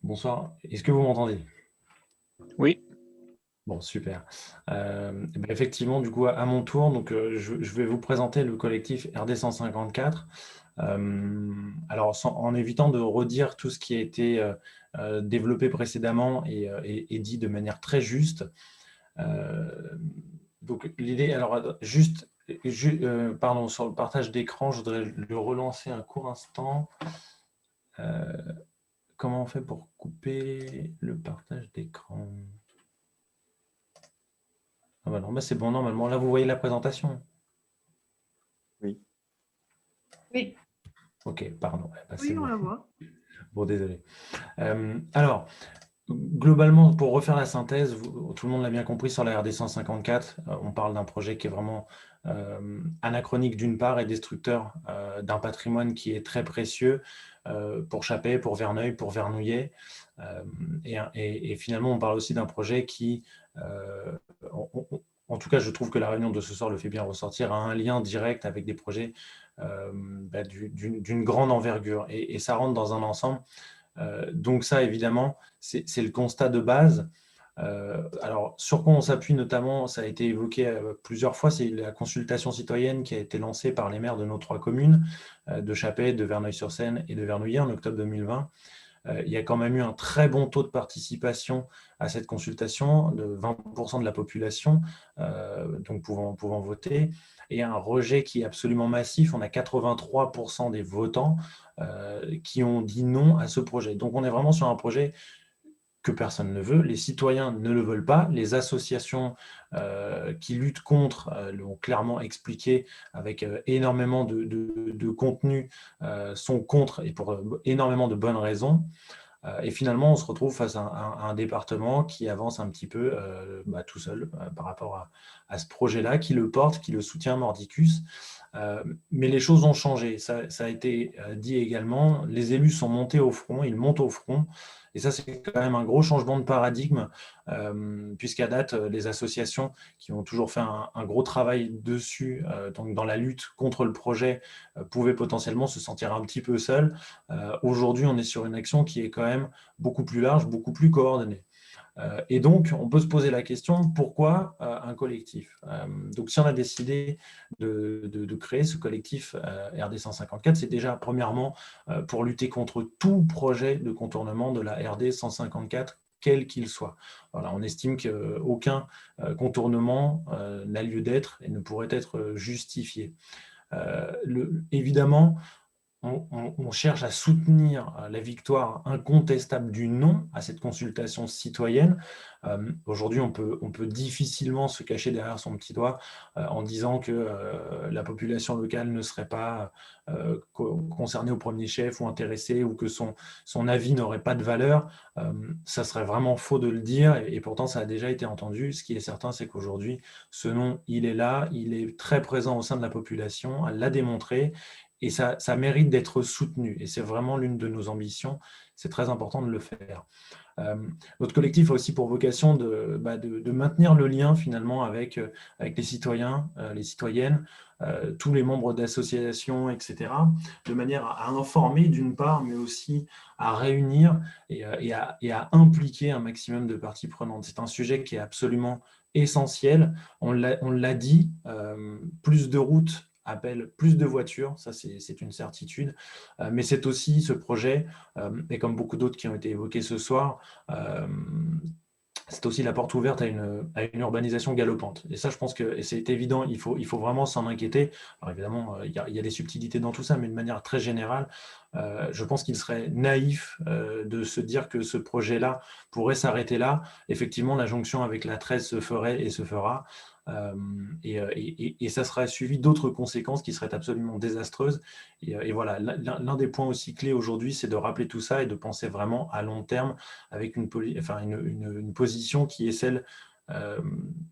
Bonsoir, est-ce que vous m'entendez? Oui. Bon, super. Effectivement, du coup, à mon tour, donc, je vais vous présenter le collectif RD 154. Alors, en évitant de redire tout ce qui a été développé précédemment et dit de manière très juste. Donc, l'idée, alors, pardon, sur le partage d'écran, je voudrais le relancer un court instant. Comment on fait pour couper le partage d'écran? Ah bah non, bah c'est bon, normalement. Là, vous voyez la présentation? Oui. Oui. Ok, pardon. Bah, oui, on la voit. Bon, désolé. Alors, Globalement, pour refaire la synthèse, tout le monde l'a bien compris sur la RD 154, on parle d'un projet qui est vraiment anachronique d'une part et destructeur d'un patrimoine qui est très précieux pour Chappée, pour Verneuil, pour Vernouillet. Et finalement, on parle aussi d'un projet qui, en tout cas, je trouve que la réunion de ce soir le fait bien ressortir, a un lien direct avec des projets d'une grande envergure. Et ça rentre dans un ensemble. Donc ça, évidemment, c'est le constat de base. Alors, sur quoi on s'appuie notamment, ça a été évoqué plusieurs fois, c'est la consultation citoyenne qui a été lancée par les maires de nos 3 communes, de Chappée, de Verneuil-sur-Seine et de Vernouillet en octobre 2020. Il y a quand même eu un très bon taux de participation à cette consultation, de 20% de la population, donc pouvant voter, et un rejet qui est absolument massif. On a 83% des votants qui ont dit non à ce projet. Donc on est vraiment sur un projet que personne ne veut, les citoyens ne le veulent pas, les associations qui luttent contre l'ont clairement expliqué avec énormément de contenu, sont contre et pour énormément de bonnes raisons. Et finalement, on se retrouve face à un département qui avance un petit peu tout seul par rapport à ce projet-là, qui le porte, qui le soutient mordicus. Mais les choses ont changé, ça a été dit également, les élus sont montés au front, ils montent au front, et ça c'est quand même un gros changement de paradigme, puisqu'à date, les associations qui ont toujours fait un gros travail dessus, donc dans la lutte contre le projet, pouvaient potentiellement se sentir un petit peu seuls. Aujourd'hui, on est sur une action qui est quand même beaucoup plus large, beaucoup plus coordonnée. Et donc, on peut se poser la question, pourquoi un collectif? Donc, si on a décidé de créer ce collectif RD 154, c'est déjà, premièrement, pour lutter contre tout projet de contournement de la RD 154, quel qu'il soit. Voilà, on estime qu'aucun contournement n'a lieu d'être et ne pourrait être justifié. Évidemment, on cherche à soutenir la victoire incontestable du non à cette consultation citoyenne. Aujourd'hui, on peut difficilement se cacher derrière son petit doigt en disant que la population locale ne serait pas concernée au premier chef ou intéressée, ou que son avis n'aurait pas de valeur. Ça serait vraiment faux de le dire, et pourtant ça a déjà été entendu. Ce qui est certain, c'est qu'aujourd'hui, ce non, il est là, il est très présent au sein de la population, elle l'a démontré, et ça mérite d'être soutenu. Et c'est vraiment l'une de nos ambitions. C'est très important de le faire. Notre collectif a aussi pour vocation de maintenir le lien finalement avec les citoyens, les citoyennes, tous les membres d'associations, etc., de manière à informer d'une part, mais aussi à réunir et à impliquer un maximum de parties prenantes. C'est un sujet qui est absolument essentiel. On l'a dit, plus de routes appelle plus de voitures, ça c'est une certitude, mais c'est aussi ce projet, et comme beaucoup d'autres qui ont été évoqués ce soir, c'est aussi la porte ouverte à une urbanisation galopante. Et ça, je pense que c'est évident, il faut vraiment s'en inquiéter. Alors évidemment, il y a des subtilités dans tout ça, mais de manière très générale, je pense qu'il serait naïf de se dire que ce projet-là pourrait s'arrêter là. Effectivement, la jonction avec la 13 se ferait et se fera. Et ça sera suivi d'autres conséquences qui seraient absolument désastreuses. Et voilà, l'un des points aussi clés aujourd'hui, c'est de rappeler tout ça et de penser vraiment à long terme avec une position qui est celle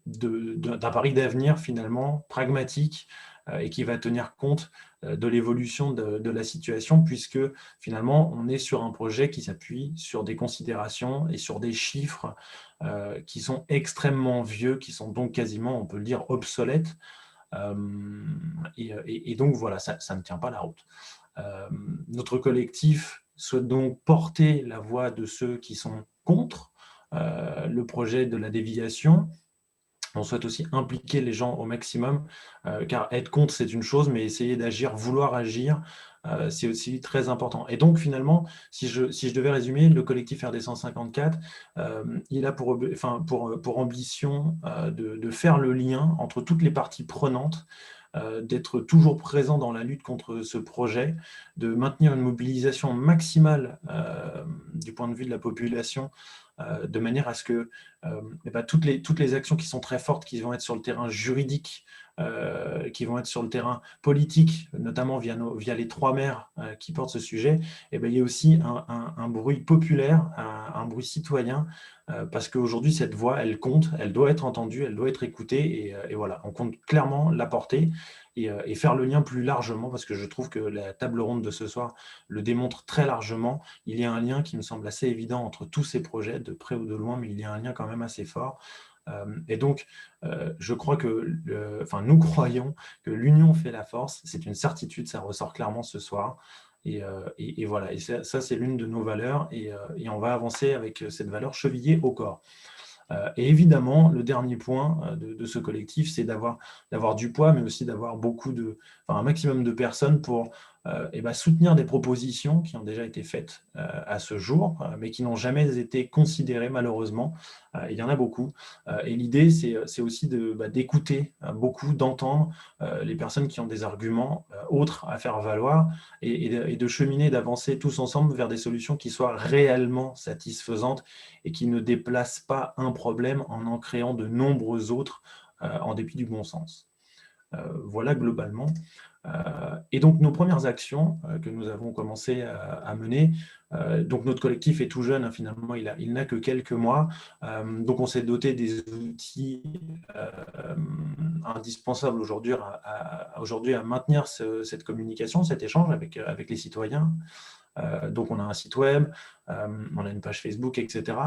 d'un pari d'avenir finalement pragmatique, et qui va tenir compte de l'évolution de la situation, puisque finalement on est sur un projet qui s'appuie sur des considérations et sur des chiffres qui sont extrêmement vieux, qui sont donc quasiment, on peut le dire, obsolètes. Et donc voilà, ça ne tient pas la route. Notre collectif souhaite donc porter la voix de ceux qui sont contre le projet de la déviation. On souhaite aussi impliquer les gens au maximum, car être contre, c'est une chose, mais essayer d'agir, vouloir agir, c'est aussi très important. Et donc, finalement, si je devais résumer, le collectif RD 154, il a pour ambition de faire le lien entre toutes les parties prenantes, d'être toujours présent dans la lutte contre ce projet, de maintenir une mobilisation maximale du point de vue de la population, de manière à ce que toutes les actions qui sont très fortes, qui vont être sur le terrain juridique, qui vont être sur le terrain politique, notamment via les 3 maires qui portent ce sujet, et bien, il y a aussi un bruit populaire, un bruit citoyen, parce qu'aujourd'hui, cette voix, elle compte, elle doit être entendue, elle doit être écoutée, et voilà, on compte clairement la porter et faire le lien plus largement, parce que je trouve que la table ronde de ce soir le démontre très largement. Il y a un lien qui me semble assez évident entre tous ces projets, de près ou de loin, mais il y a un lien quand même assez fort. Et donc, je crois que, nous croyons que l'union fait la force. C'est une certitude, ça ressort clairement ce soir. Et voilà, et ça c'est l'une de nos valeurs, et on va avancer avec cette valeur chevillée au corps. Et évidemment, le dernier point de ce collectif, c'est d'avoir du poids, mais aussi d'avoir un maximum de personnes pour soutenir des propositions qui ont déjà été faites à ce jour, mais qui n'ont jamais été considérées malheureusement. Il y en a beaucoup. Et l'idée, c'est aussi d'écouter beaucoup, d'entendre les personnes qui ont des arguments autres à faire valoir, et de cheminer, d'avancer tous ensemble vers des solutions qui soient réellement satisfaisantes et qui ne déplacent pas un problème en créant de nombreux autres en dépit du bon sens. Voilà globalement. Et donc, nos premières actions que nous avons commencé à mener, donc notre collectif est tout jeune, hein, finalement, il n'a que quelques mois, donc on s'est doté des outils indispensables aujourd'hui à maintenir cette communication, cet échange avec les citoyens. Donc, on a un site web, on a une page Facebook, etc.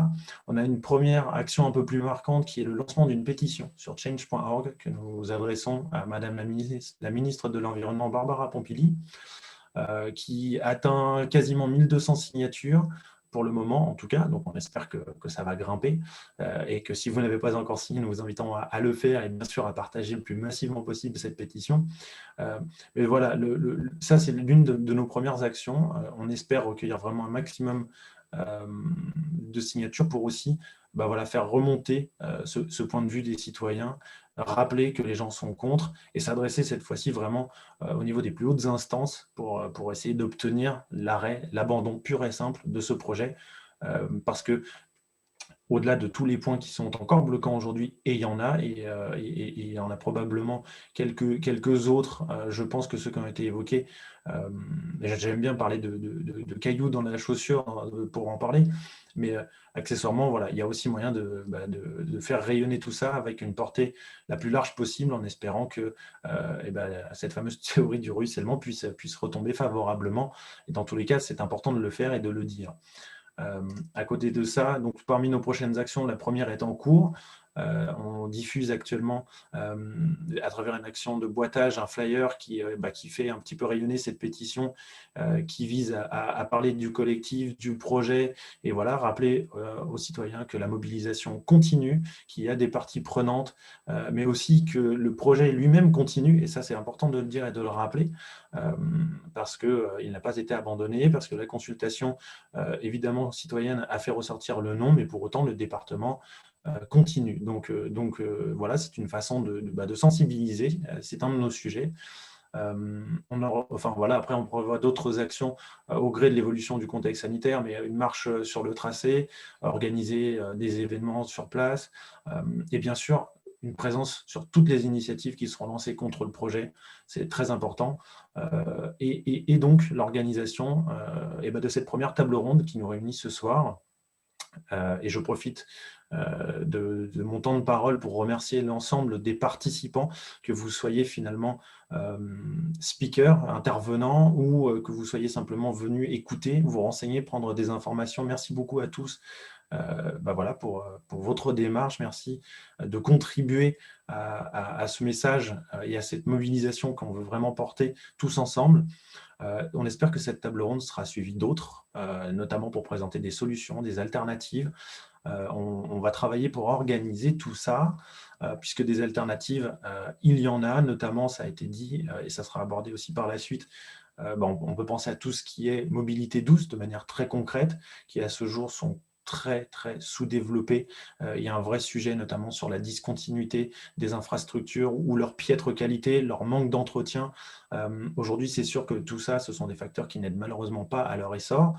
On a une première action un peu plus marquante qui est le lancement d'une pétition sur change.org que nous adressons à Madame la ministre de l'Environnement, Barbara Pompili, qui atteint quasiment 1200 signatures pour le moment, en tout cas. Donc, on espère que ça va grimper et que si vous n'avez pas encore signé, nous vous invitons à le faire et bien sûr à partager le plus massivement possible cette pétition. Mais voilà, ça, c'est l'une de nos premières actions. On espère recueillir vraiment un maximum de signatures pour aussi faire remonter ce point de vue des citoyens, rappeler que les gens sont contre et s'adresser cette fois-ci vraiment au niveau des plus hautes instances pour essayer d'obtenir l'arrêt, l'abandon pur et simple de ce projet. Parce que au-delà de tous les points qui sont encore bloquants aujourd'hui, et il y en a, et il y en a probablement quelques autres, je pense que ceux qui ont été évoqués, j'aime bien parler de cailloux dans la chaussure pour en parler, mais accessoirement, voilà, il y a aussi moyen de faire rayonner tout ça avec une portée la plus large possible, en espérant que cette fameuse théorie du ruissellement puisse retomber favorablement. Et dans tous les cas, c'est important de le faire et de le dire. À côté de ça, donc parmi nos prochaines actions, la première est en cours. On diffuse actuellement à travers une action de boitage un flyer qui fait un petit peu rayonner cette pétition qui vise à parler du collectif, du projet, et voilà, rappeler aux citoyens que la mobilisation continue, qu'il y a des parties prenantes, mais aussi que le projet lui-même continue, et ça c'est important de le dire et de le rappeler, parce qu'il n'a pas été abandonné, parce que la consultation évidemment citoyenne a fait ressortir le nom, mais pour autant le département continue. Donc voilà, c'est une façon de sensibiliser, c'est un de nos sujets. Après, on prévoit d'autres actions au gré de l'évolution du contexte sanitaire, mais une marche sur le tracé, organiser des événements sur place, et bien sûr, une présence sur toutes les initiatives qui seront lancées contre le projet, c'est très important. Et donc, l'organisation de cette première table ronde qui nous réunit ce soir. Et je profite de mon temps de parole pour remercier l'ensemble des participants, que vous soyez finalement speaker, intervenant, ou que vous soyez simplement venus écouter, vous renseigner, prendre des informations. Merci beaucoup à tous pour votre démarche. Merci de contribuer à ce message et à cette mobilisation qu'on veut vraiment porter tous ensemble. On espère que cette table ronde sera suivie d'autres, notamment pour présenter des solutions, des alternatives. On va travailler pour organiser tout ça, puisque des alternatives, il y en a, notamment, ça a été dit, et ça sera abordé aussi par la suite. On peut penser à tout ce qui est mobilité douce de manière très concrète, qui à ce jour sont très sous-développés. Il y a un vrai sujet notamment sur la discontinuité des infrastructures ou leur piètre qualité, leur manque d'entretien. Aujourd'hui, c'est sûr que tout ça, ce sont des facteurs qui n'aident malheureusement pas à leur essor.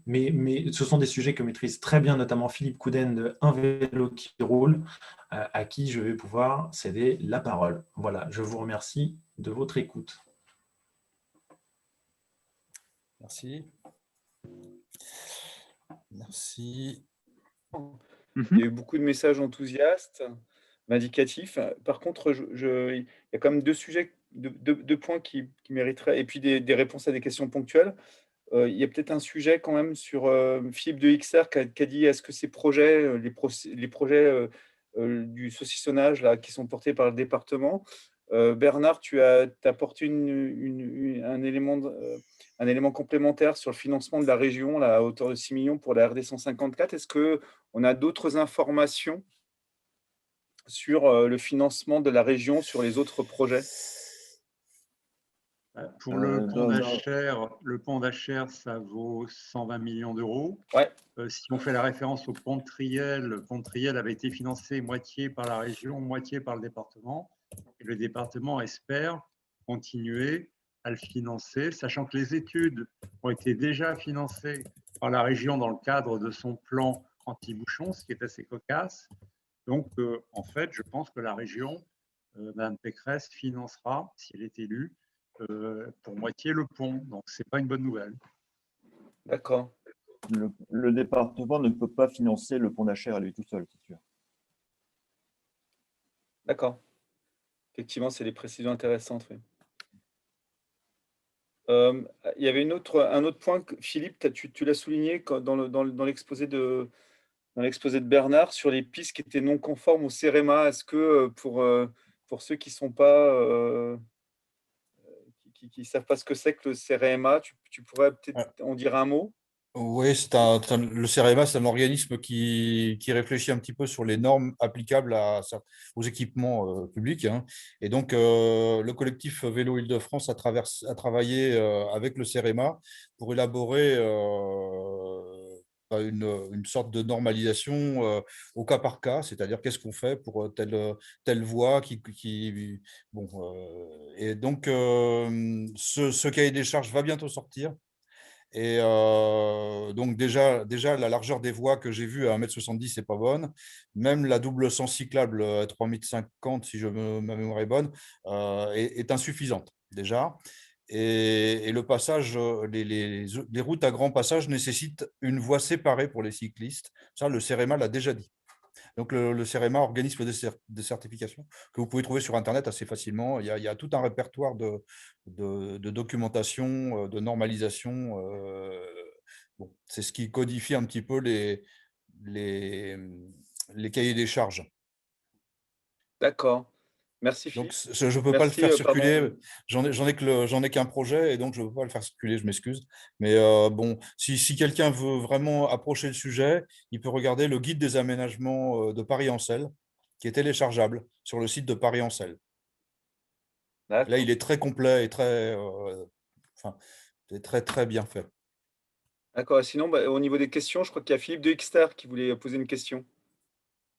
Mais ce sont des sujets que maîtrise très bien notamment Philippe Couden de Un vélo qui roule, à qui je vais pouvoir céder la parole. Voilà, je vous remercie de votre écoute. Merci. Merci. Il y a eu beaucoup de messages enthousiastes, vindicatifs. Par contre, il y a quand même deux sujets, deux points qui mériteraient, et puis des réponses à des questions ponctuelles. Il y a peut-être un sujet quand même sur Philippe de Ixer qui a dit est-ce que ces projets, les projets du saucissonnage là, qui sont portés par le département, Bernard, tu as apporté un élément complémentaire sur le financement de la région là, à hauteur de 6 millions pour la RD 154. Est-ce qu'on a d'autres informations sur le financement de la région sur les autres projets? Pour le pont d'Achères, ça vaut 120 millions d'euros. Ouais. Si on fait la référence au pont de Triel, le pont de Triel avait été financé moitié par la région, moitié par le département. Et le département espère continuer à le financer, sachant que les études ont été déjà financées par la région dans le cadre de son plan anti-bouchon, ce qui est assez cocasse. Donc, en fait, je pense que la région, Mme Pécresse, financera, si elle est élue, pour moitié le pont. Donc, ce n'est pas une bonne nouvelle. D'accord. Le département ne peut pas financer le pont d'Achères à lui tout seul, c'est sûr. D'accord. Effectivement, c'est des précisions intéressantes. Oui. Il y avait un autre point, que, Philippe, tu l'as souligné dans l'exposé de Bernard sur les pistes qui étaient non conformes au CEREMA. Est-ce que pour ceux qui sont pas qui savent pas ce que c'est que le CEREMA, tu pourrais peut-être en dire un mot? Oui, le CEREMA, c'est un organisme qui réfléchit un petit peu sur les normes applicables aux équipements publics. Hein. Et donc, le collectif Vélo Île-de-France a travaillé avec le CEREMA pour élaborer une sorte de normalisation au cas par cas, c'est-à-dire qu'est-ce qu'on fait pour telle voie bon, et donc, ce cahier des charges va bientôt sortir. Et donc déjà, la largeur des voies que j'ai vues à 1,70 m, n'est pas bonne. Même la double sens cyclable à 3,50 m, si ma mémoire est bonne, est insuffisante déjà. Et le passage, les routes à grand passage nécessitent une voie séparée pour les cyclistes. Ça, le CEREMA l'a déjà dit. Donc, le CEREMA, organisme de certification, que vous pouvez trouver sur Internet assez facilement. Il y a tout un répertoire de documentation, de normalisation. Bon, c'est ce qui codifie un petit peu les cahiers des charges. D'accord. Merci Philippe. Donc, je ne peux pas le faire circuler. J'en ai qu'un projet et donc je ne peux pas le faire circuler, je m'excuse. Mais bon, si quelqu'un veut vraiment approcher le sujet, il peut regarder le guide des aménagements de Paris-Ancel, qui est téléchargeable sur le site de Paris-Ancel. Là, il est très complet et très bien fait. D'accord. Sinon, au niveau des questions, je crois qu'il y a Philippe de Ixter qui voulait poser une question.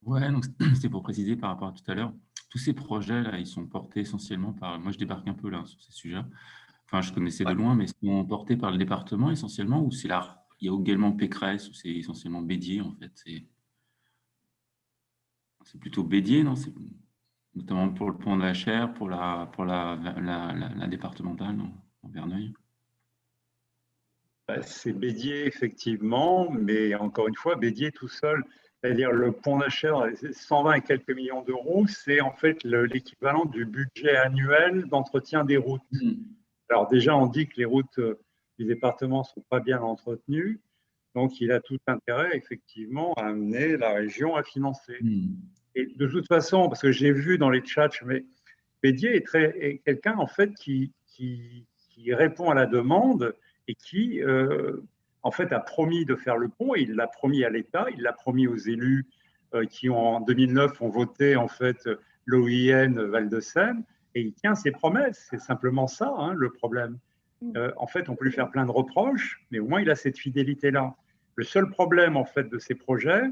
Ouais, donc c'est pour préciser par rapport à tout à l'heure. Tous ces projets-là, ils sont portés essentiellement par… Moi, je débarque un peu là sur ces sujets. Enfin, je connaissais de loin, mais ils sont portés par le département essentiellement ou c'est là. Il y a également Pécresse ou c'est essentiellement Bédier en fait. C'est plutôt Bédier, non? Notamment pour le pont de la Chaire, pour la départementale en Verneuil. C'est Bédier, effectivement, mais encore une fois, Bédier tout seul. C'est-à-dire le pont d'Achères, 120 et quelques millions d'euros, c'est en fait l'équivalent du budget annuel d'entretien des routes. Alors déjà, on dit que les routes du département ne sont pas bien entretenues, donc il a tout intérêt, effectivement, à amener la région à financer. Et de toute façon, parce que j'ai vu dans les chats, mais Bédier est quelqu'un, en fait, qui répond à la demande et qui… en fait, a promis de faire le pont, et il l'a promis à l'État, il l'a promis aux élus qui, en 2009, ont voté en fait l'OIN Val-de-Seine, et il tient ses promesses. C'est simplement ça, hein, le problème. En fait, on peut lui faire plein de reproches, mais au moins, il a cette fidélité-là. Le seul problème, en fait, de ces projets,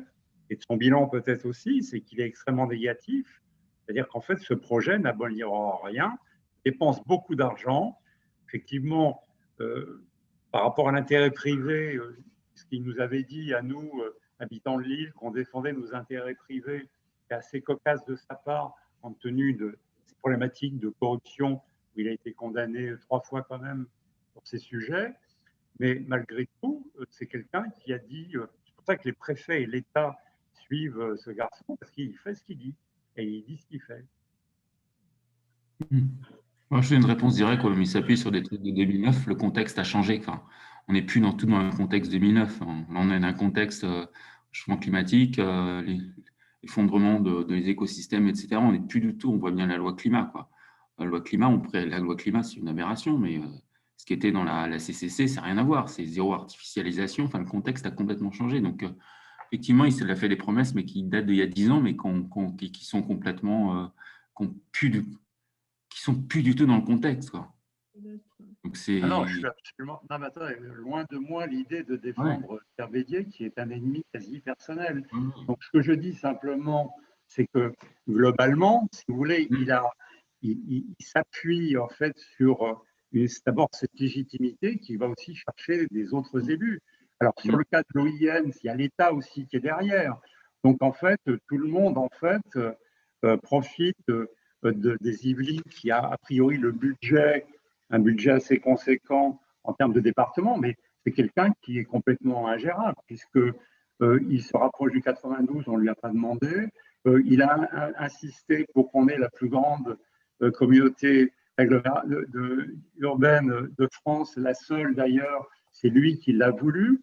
et de son bilan peut-être aussi, c'est qu'il est extrêmement négatif. C'est-à-dire qu'en fait, ce projet n'abolira rien, dépense beaucoup d'argent. Effectivement, par rapport à l'intérêt privé, ce qu'il nous avait dit à nous, habitants de l'île, qu'on défendait nos intérêts privés, est assez cocasse de sa part, compte tenu de ces problématiques de corruption, où il a été condamné 3 fois quand même pour ces sujets. Mais malgré tout, c'est quelqu'un qui a dit, c'est pour ça que les préfets et l'État suivent ce garçon, parce qu'il fait ce qu'il dit, et il dit ce qu'il fait. Moi, je fais une réponse directe, il s'appuie sur des trucs de 2009, le contexte a changé. Enfin, on n'est plus dans le contexte 2009. On est dans un contexte changement climatique, l'effondrement des écosystèmes, etc. On n'est plus du tout, on voit bien la loi climat, quoi. La loi climat, c'est une aberration, mais ce qui était dans la CCC, ça n'a rien à voir. C'est zéro artificialisation. Enfin, le contexte a complètement changé. Donc, effectivement, il a fait des promesses, mais qui datent d'il y a 10 ans, mais qui sont complètement, qui sont plus du tout dans le contexte, quoi. Donc c'est. Non, je suis absolument. Non, mais attends, loin de moi l'idée de défendre Pierre Bédier, qui est un ennemi quasi personnel. Donc, ce que je dis simplement, c'est que globalement, si vous voulez, il s'appuie en fait sur d'abord cette légitimité qui va aussi chercher des autres élus. Alors, sur le cas de l'OIN, il y a l'État aussi qui est derrière. Donc, en fait, tout le monde, en fait, profite des Yvelines qui a priori un budget assez conséquent en termes de département, mais c'est quelqu'un qui est complètement ingérable, puisqu'il se rapproche du 92, on ne lui a pas demandé. Il a insisté pour qu'on ait la plus grande communauté urbaine de France, la seule d'ailleurs, c'est lui qui l'a voulu.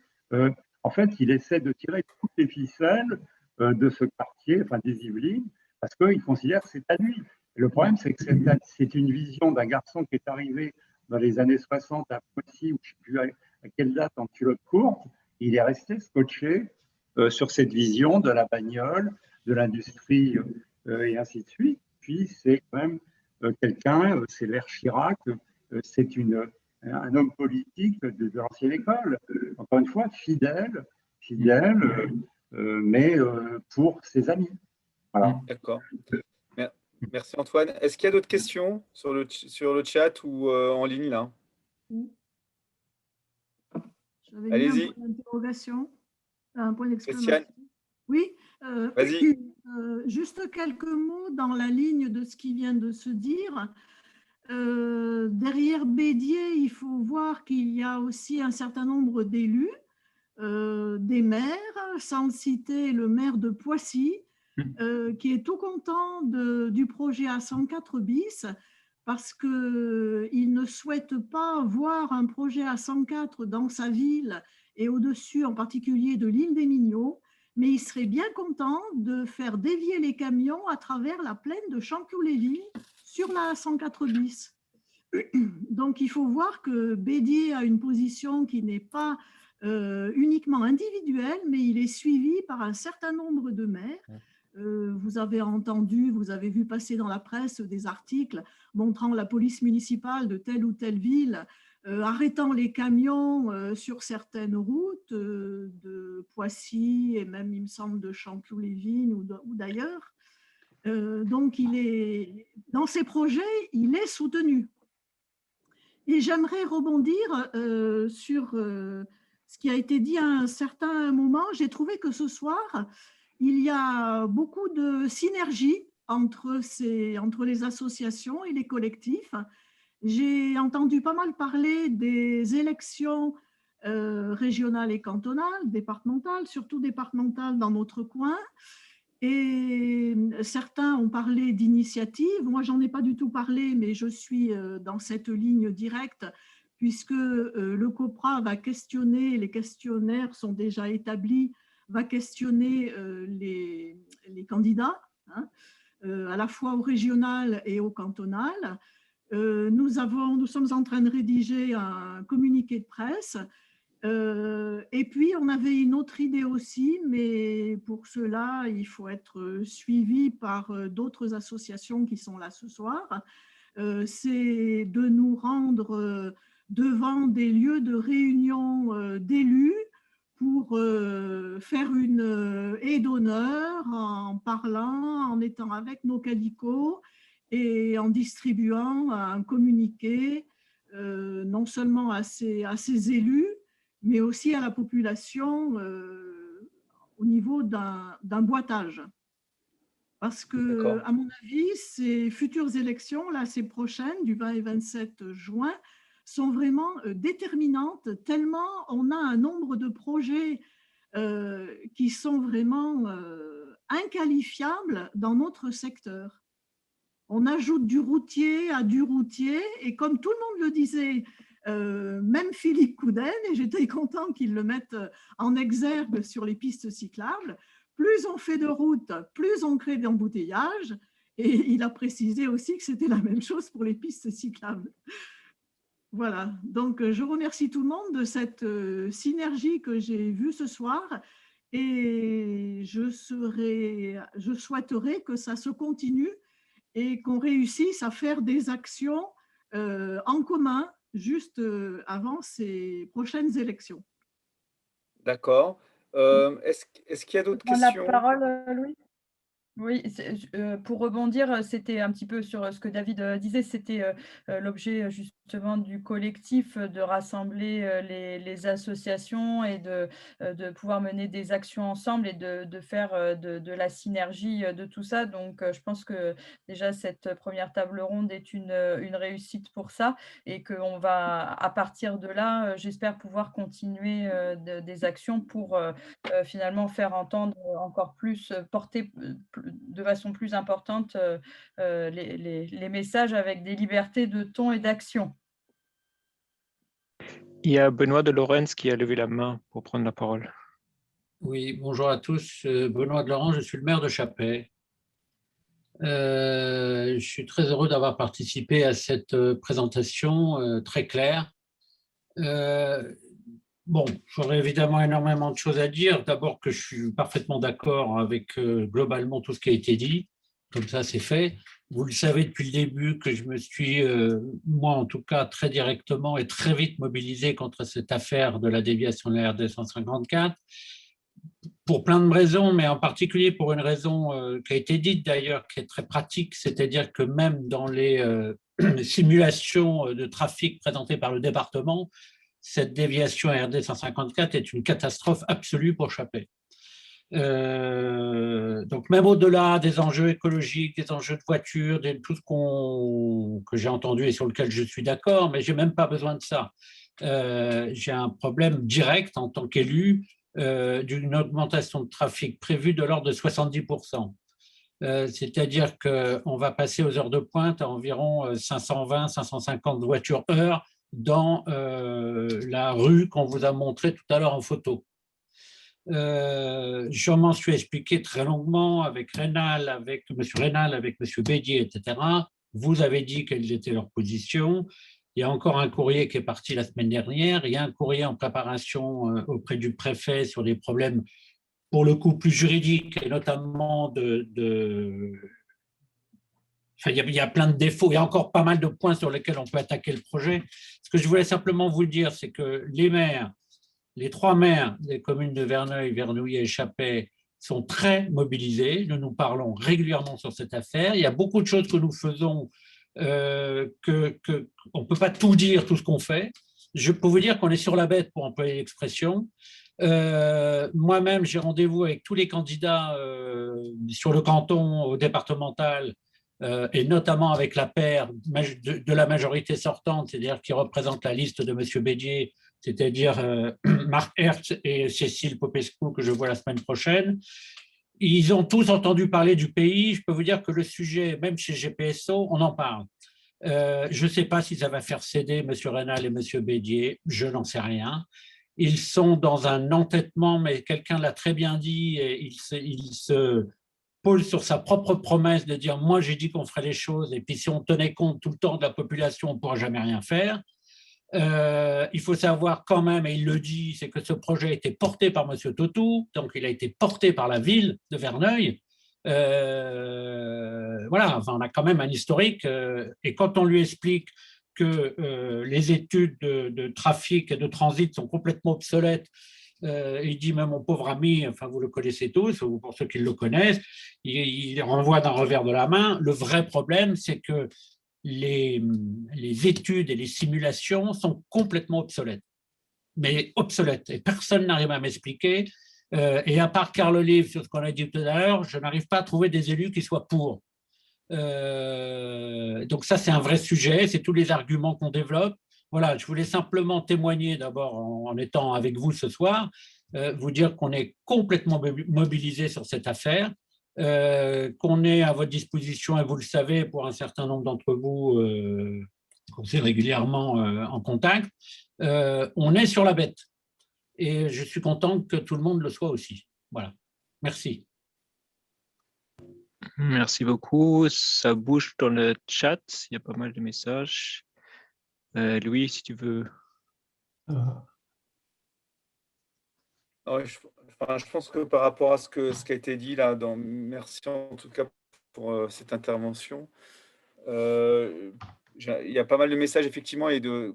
En fait, il essaie de tirer toutes les ficelles de ce quartier, enfin des Yvelines, parce qu'il considère que c'est à lui. Et le problème, c'est que c'est une vision d'un garçon qui est arrivé dans les années 60 à Poissy, ou je ne sais plus à quelle date, en culotte courte. Il est resté scotché sur cette vision de la bagnole, de l'industrie et ainsi de suite. Puis c'est quand même quelqu'un, c'est l'ère Chirac, c'est un homme politique de l'ancienne école. Encore une fois, fidèle, mais pour ses amis. Voilà. D'accord. Merci Antoine. Est-ce qu'il y a d'autres questions sur le chat ou en ligne là? Allez-y. Un point d'interrogation, un point d'exclamation. Oui. Vas-y. Juste quelques mots dans la ligne de ce qui vient de se dire. Derrière Bédier, il faut voir qu'il y a aussi un certain nombre d'élus, des maires, sans citer le maire de Poissy, qui est tout content du projet A104 bis, parce qu'il ne souhaite pas voir un projet A104 dans sa ville et au-dessus en particulier de l'île des Mignots, mais il serait bien content de faire dévier les camions à travers la plaine de Champioux-les-Vignes sur la A104 bis. Donc il faut voir que Bédier a une position qui n'est pas uniquement individuelle, mais il est suivi par un certain nombre de maires. Vous avez entendu, vous avez vu passer dans la presse des articles montrant la police municipale de telle ou telle ville arrêtant les camions sur certaines routes de Poissy et même, il me semble, de Champioux-les-Vignes ou d'ailleurs. Donc, dans ces projets, il est soutenu. Et j'aimerais rebondir sur ce qui a été dit à un certain moment. J'ai trouvé que ce soir, il y a beaucoup de synergie entre les associations et les collectifs. J'ai entendu pas mal parler des élections régionales et cantonales, départementales, surtout départementales dans notre coin. Et certains ont parlé d'initiatives. Moi, j'en ai pas du tout parlé, mais je suis dans cette ligne directe, puisque le COPRA va questionner, les questionnaires sont déjà établis, va questionner les candidats, hein, à la fois au régional et au cantonal. Nous sommes en train de rédiger un communiqué de presse. Et puis, on avait une autre idée aussi, mais pour cela, il faut être suivi par d'autres associations qui sont là ce soir. C'est de nous rendre devant des lieux de réunion d'élus pour faire une haie d'honneur en parlant, en étant avec nos cadicos et en distribuant un communiqué non seulement à ces élus, mais aussi à la population au niveau d'un boitage. Parce que, à mon avis, ces futures élections, là, ces prochaines, du 20 et 27 juin, sont vraiment déterminantes, tellement on a un nombre de projets qui sont vraiment inqualifiables dans notre secteur. On ajoute du routier à du routier, et comme tout le monde le disait, même Philippe Coudel, et j'étais content qu'il le mette en exergue sur les pistes cyclables, plus on fait de routes, plus on crée d'embouteillages, et il a précisé aussi que c'était la même chose pour les pistes cyclables. Voilà, donc je remercie tout le monde de cette synergie que j'ai vue ce soir, et je souhaiterais que ça se continue et qu'on réussisse à faire des actions en commun juste avant ces prochaines élections. D'accord. Est-ce qu'il y a d'autres questions? La parole, Louis? Oui, pour rebondir, c'était un petit peu sur ce que David disait, c'était l'objet justement du collectif de rassembler les associations et de pouvoir mener des actions ensemble et de faire de la synergie de tout ça. Donc, je pense que déjà cette première table ronde est une réussite pour ça et qu'on va, à partir de là, j'espère pouvoir continuer des actions pour finalement faire entendre encore plus, porter de façon plus importante les messages avec des libertés de ton et d'action. Il y a Benoît de Lorentz qui a levé la main pour prendre la parole. Oui, bonjour à tous. Benoît de Lorentz, je suis le maire de Chappey. Je suis très heureux d'avoir participé à cette présentation très claire. Bon, j'aurais évidemment énormément de choses à dire. D'abord que je suis parfaitement d'accord avec globalement tout ce qui a été dit. Comme ça, c'est fait. Vous le savez depuis le début que je me suis, moi en tout cas, très directement et très vite mobilisé contre cette affaire de la déviation de la RD 154. Pour plein de raisons, mais en particulier pour une raison qui a été dite d'ailleurs, qui est très pratique, c'est-à-dire que même dans les simulations de trafic présentées par le département, cette déviation RD 154 est une catastrophe absolue pour Chappey. Donc même au-delà des enjeux écologiques, des enjeux de voiture, de tout ce que j'ai entendu et sur lequel je suis d'accord, mais je n'ai même pas besoin de ça. J'ai un problème direct en tant qu'élu d'une augmentation de trafic prévue de l'ordre de 70%. C'est-à-dire qu'on va passer aux heures de pointe à environ 520-550 voitures heure dans la rue qu'on vous a montrée tout à l'heure en photo. Je m'en suis expliqué très longuement avec Rénal, avec M. Rénal, avec M. Bédier, etc. Vous avez dit quelles étaient leurs positions. Il y a encore un courrier qui est parti la semaine dernière. Il y a un courrier en préparation auprès du préfet sur des problèmes, pour le coup, plus juridiques, et notamment Enfin, il y a plein de défauts. Il y a encore pas mal de points sur lesquels on peut attaquer le projet. Ce que je voulais simplement vous dire, c'est que les maires, les 3 maires des communes de Verneuil, Vernouillet et Chappey sont très mobilisés. Nous parlons régulièrement sur cette affaire. Il y a beaucoup de choses que nous faisons, on ne peut pas tout dire, tout ce qu'on fait. Je peux vous dire qu'on est sur la bête, pour employer l'expression. Moi-même, j'ai rendez-vous avec tous les candidats sur le canton, au départemental, et notamment avec la paire de la majorité sortante, c'est-à-dire qui représente la liste de M. Bédier, c'est-à-dire Marc Hertz et Cécile Popescu, que je vois la semaine prochaine. Ils ont tous entendu parler du pays. Je peux vous dire que le sujet, même chez GPSO, on en parle. Je ne sais pas si ça va faire céder M. Rénal et M. Bédier, je n'en sais rien. Ils sont dans un entêtement, mais quelqu'un l'a très bien dit, et il se pose sur sa propre promesse de dire « moi j'ai dit qu'on ferait les choses, et puis si on tenait compte tout le temps de la population, on ne pourra jamais rien faire ». Il faut savoir quand même, et il le dit, c'est que ce projet a été porté par M. Tautou, donc il a été porté par la ville de Verneuil. Voilà, enfin, on a quand même un historique, et quand on lui explique que les études de trafic et de transit sont complètement obsolètes, Il dit même mon pauvre ami, enfin vous le connaissez tous, ou pour ceux qui le connaissent, il renvoie d'un revers de la main. Le vrai problème, c'est que les études et les simulations sont complètement obsolètes. Mais obsolètes. Et personne n'arrive à m'expliquer. Et à part Carl Olive, sur ce qu'on a dit tout à l'heure, je n'arrive pas à trouver des élus qui soient pour. Donc ça, c'est un vrai sujet, c'est tous les arguments qu'on développe. Voilà, je voulais simplement témoigner d'abord en étant avec vous ce soir, vous dire qu'on est complètement mobilisé sur cette affaire, qu'on est à votre disposition, et vous le savez, pour un certain nombre d'entre vous, qu'on est régulièrement en contact, on est sur la bête. Et je suis content que tout le monde le soit aussi. Voilà, merci. Merci beaucoup. Ça bouge dans le chat. Il y a pas mal de messages. Louis, si tu veux. Je pense que par rapport à ce qui a été dit là, merci en tout cas pour cette intervention. Il y a pas mal de messages effectivement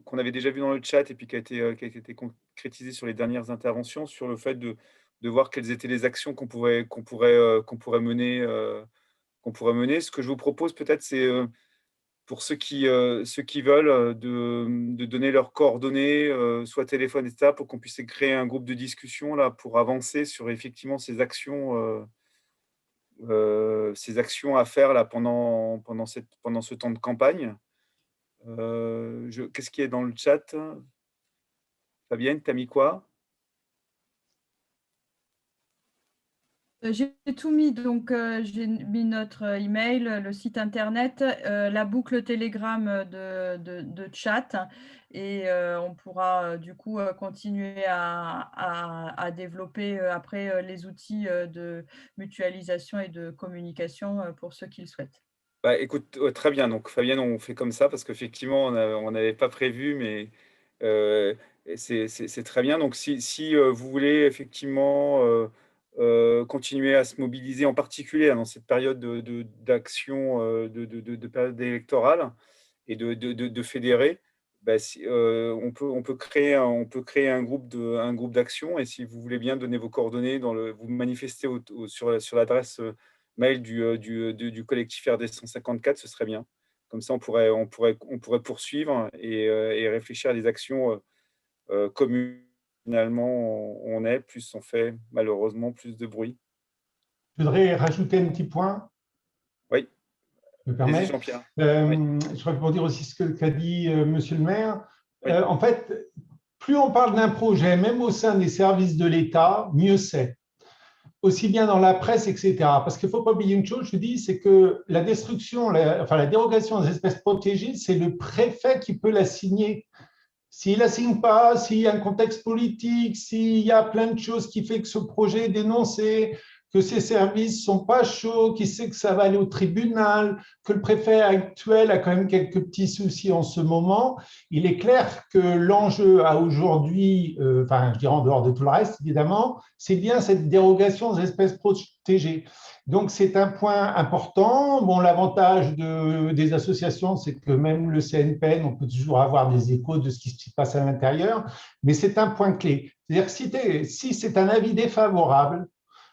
qu'on avait déjà vu dans le chat et puis qui a été concrétisé sur les dernières interventions sur le fait de voir quelles étaient les actions qu'on pourrait mener. Ce que je vous propose peut-être, c'est pour ceux qui veulent de donner leurs coordonnées, soit téléphone, etc., pour qu'on puisse créer un groupe de discussion là, pour avancer sur effectivement ces actions à faire là, pendant ce temps de campagne. Qu'est-ce qui est dans le chat? Fabienne, tu as mis quoi? J'ai tout mis, donc j'ai mis notre email, le site internet, la boucle Telegram de chat, et on pourra du coup continuer à développer après les outils de mutualisation et de communication pour ceux qui le souhaitent. Bah, écoute, très bien. Donc, Fabienne, on fait comme ça parce qu'effectivement, on n'avait pas prévu, mais c'est très bien. Donc, si vous voulez effectivement continuer à se mobiliser, en particulier dans cette période d'action, de période électorale et de fédérer, bah, on peut créer un groupe d'action. Et si vous voulez bien donner vos coordonnées, vous manifestez sur l'adresse mail du collectif RD 154, ce serait bien. Comme ça, on pourrait poursuivre et réfléchir à des actions communes. Finalement, on est, plus on fait malheureusement plus de bruit. Je voudrais rajouter un petit point. Oui. Je me permets. Jean-Pierre. Je voudrais pour dire aussi ce qu'a dit Monsieur le maire. En fait, plus on parle d'un projet, même au sein des services de l'État, mieux c'est. Aussi bien dans la presse, etc. Parce qu'il ne faut pas oublier une chose, je dis, c'est que la destruction, la dérogation des espèces protégées, c'est le préfet qui peut la signer. S'il ne la signe pas, s'il y a un contexte politique, s'il y a plein de choses qui font que ce projet est dénoncé, que ces services ne sont pas chauds, qui sait que ça va aller au tribunal, que le préfet actuel a quand même quelques petits soucis en ce moment, il est clair que l'enjeu à aujourd'hui, je dirais en dehors de tout le reste évidemment, c'est bien cette dérogation aux espèces protégées. Donc, c'est un point important. Bon, l'avantage des associations, c'est que même le CNPN, on peut toujours avoir des échos de ce qui se passe à l'intérieur, mais c'est un point clé. C'est-à-dire que si c'est un avis défavorable,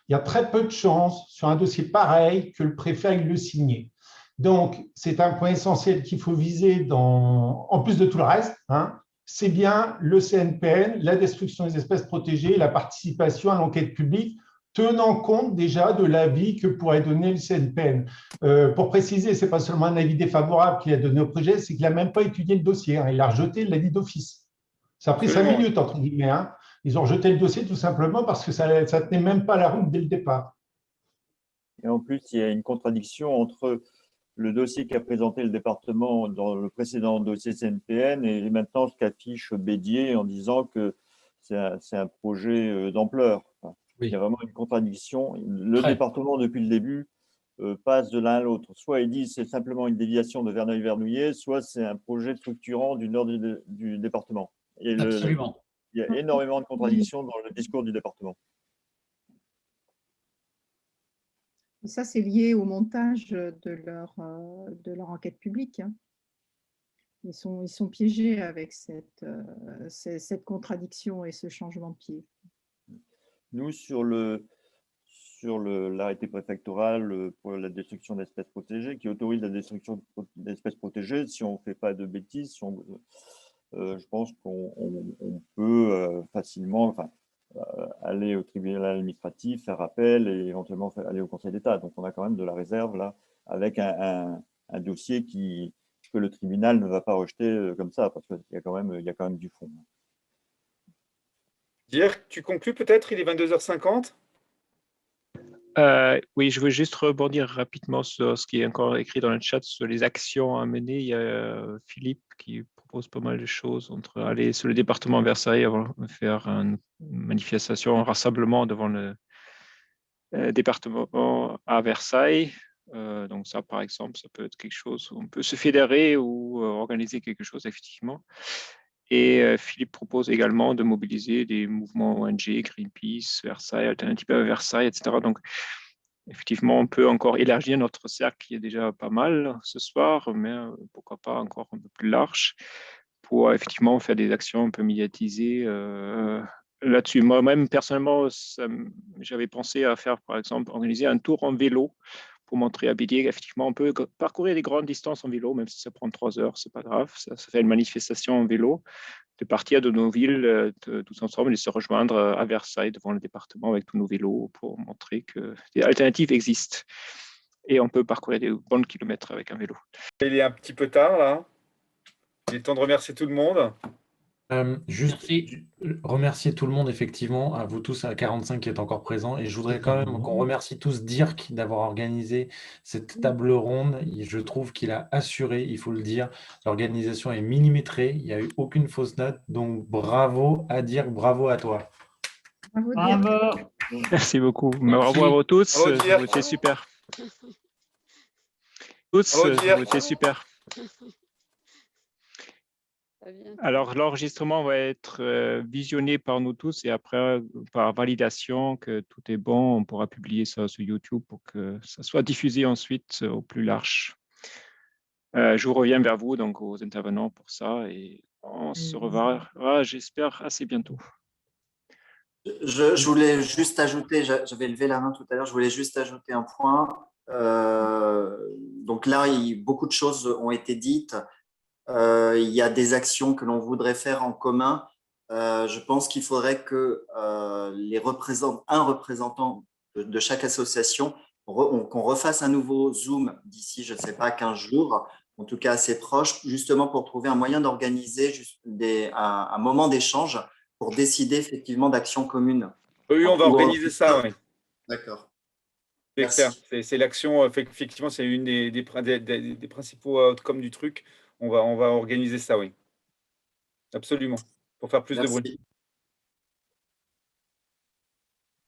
il y a très peu de chances sur un dossier pareil que le préfet aille le signer. Donc, c'est un point essentiel qu'il faut viser en plus de tout le reste, c'est bien le CNPN, la destruction des espèces protégées, la participation à l'enquête publique, tenant compte déjà de l'avis que pourrait donner le CNPN. Pour préciser, ce n'est pas seulement un avis défavorable qu'il a donné au projet, c'est qu'il n'a même pas étudié le dossier, il a rejeté l'avis d'office. Ça a pris 5 minutes, entre guillemets. Ils ont rejeté le dossier tout simplement parce que ça ne tenait même pas la route dès le départ. Et en plus, il y a une contradiction entre le dossier qu'a présenté le département dans le précédent dossier CNPN et maintenant ce qu'affiche Bédier en disant que c'est un projet d'ampleur. Enfin, il y a vraiment une contradiction. Le département, depuis le début, passe de l'un à l'autre. Soit ils disent c'est simplement une déviation de Verneuil-Vernouillet, soit c'est un projet structurant du nord du département. Et Absolument. Il y a énormément de contradictions dans le discours du département. Et ça, c'est lié au montage de leur enquête publique. Ils sont piégés avec cette contradiction et ce changement de pied. Nous, sur l'arrêté préfectoral pour la destruction d'espèces protégées, qui autorise la destruction d'espèces protégées, si on ne fait pas de bêtises, je pense qu'on peut facilement aller au tribunal administratif, faire appel et éventuellement aller au Conseil d'État. Donc, on a quand même de la réserve là, avec un dossier que le tribunal ne va pas rejeter comme ça, parce qu'il y a quand même du fond. Dire, tu conclus peut-être, il est 22h50. Oui, je veux juste rebondir rapidement sur ce qui est encore écrit dans le chat, sur les actions à mener. Il y a Philippe qui propose pas mal de choses, entre aller sur le département Versailles, faire une manifestation, un rassemblement devant le département à Versailles. Donc ça, par exemple, ça peut être quelque chose où on peut se fédérer ou organiser quelque chose, effectivement. Et Philippe propose également de mobiliser des mouvements ONG, Greenpeace, Versailles, Alternative à Versailles, etc. Donc, effectivement, on peut encore élargir notre cercle qui est déjà pas mal ce soir, mais pourquoi pas encore un peu plus large pour effectivement faire des actions un peu médiatisées là-dessus. Moi-même, personnellement, j'avais pensé à faire, par exemple, organiser un tour en vélo pour montrer à Bélier qu'effectivement, on peut parcourir des grandes distances en vélo, même si ça prend 3 heures, c'est pas grave. Ça fait une manifestation en vélo, de partir de nos villes tous ensemble et se rejoindre à Versailles devant le département avec tous nos vélos pour montrer que des alternatives existent. Et on peut parcourir des bons kilomètres avec un vélo. Il est un petit peu tard, là. Il est temps de remercier tout le monde. Juste remercier tout le monde, effectivement, à vous tous, à 45 qui est encore présent. Et je voudrais quand même qu'on remercie tous Dirk d'avoir organisé cette table ronde. Je trouve qu'il a assuré, il faut le dire, l'organisation est millimétrée, il n'y a eu aucune fausse note. Donc bravo à Dirk, bravo à toi. Bravo. Merci beaucoup. Bravo à vous tous, vous étiez super. Tous, vous étiez super. Alors, l'enregistrement va être visionné par nous tous et après, par validation que tout est bon, on pourra publier ça sur YouTube pour que ça soit diffusé ensuite au plus large. Je vous reviens vers vous, donc aux intervenants pour ça et on se reverra, j'espère, assez bientôt. Je voulais juste ajouter, j'avais levé la main tout à l'heure, je voulais juste ajouter un point. Donc là, beaucoup de choses ont été dites. Il y a des actions que l'on voudrait faire en commun. Je pense qu'il faudrait que un représentant de chaque association, qu'on refasse un nouveau Zoom d'ici, je ne sais pas, 15 jours, en tout cas assez proche, justement pour trouver un moyen d'organiser un moment d'échange pour décider effectivement d'actions communes. Oui, on va organiser ça, oui. D'accord. C'est clair. C'est l'action, effectivement, c'est une des principaux outcomes du truc. On va organiser ça, oui. Absolument. Pour faire plus de bruit.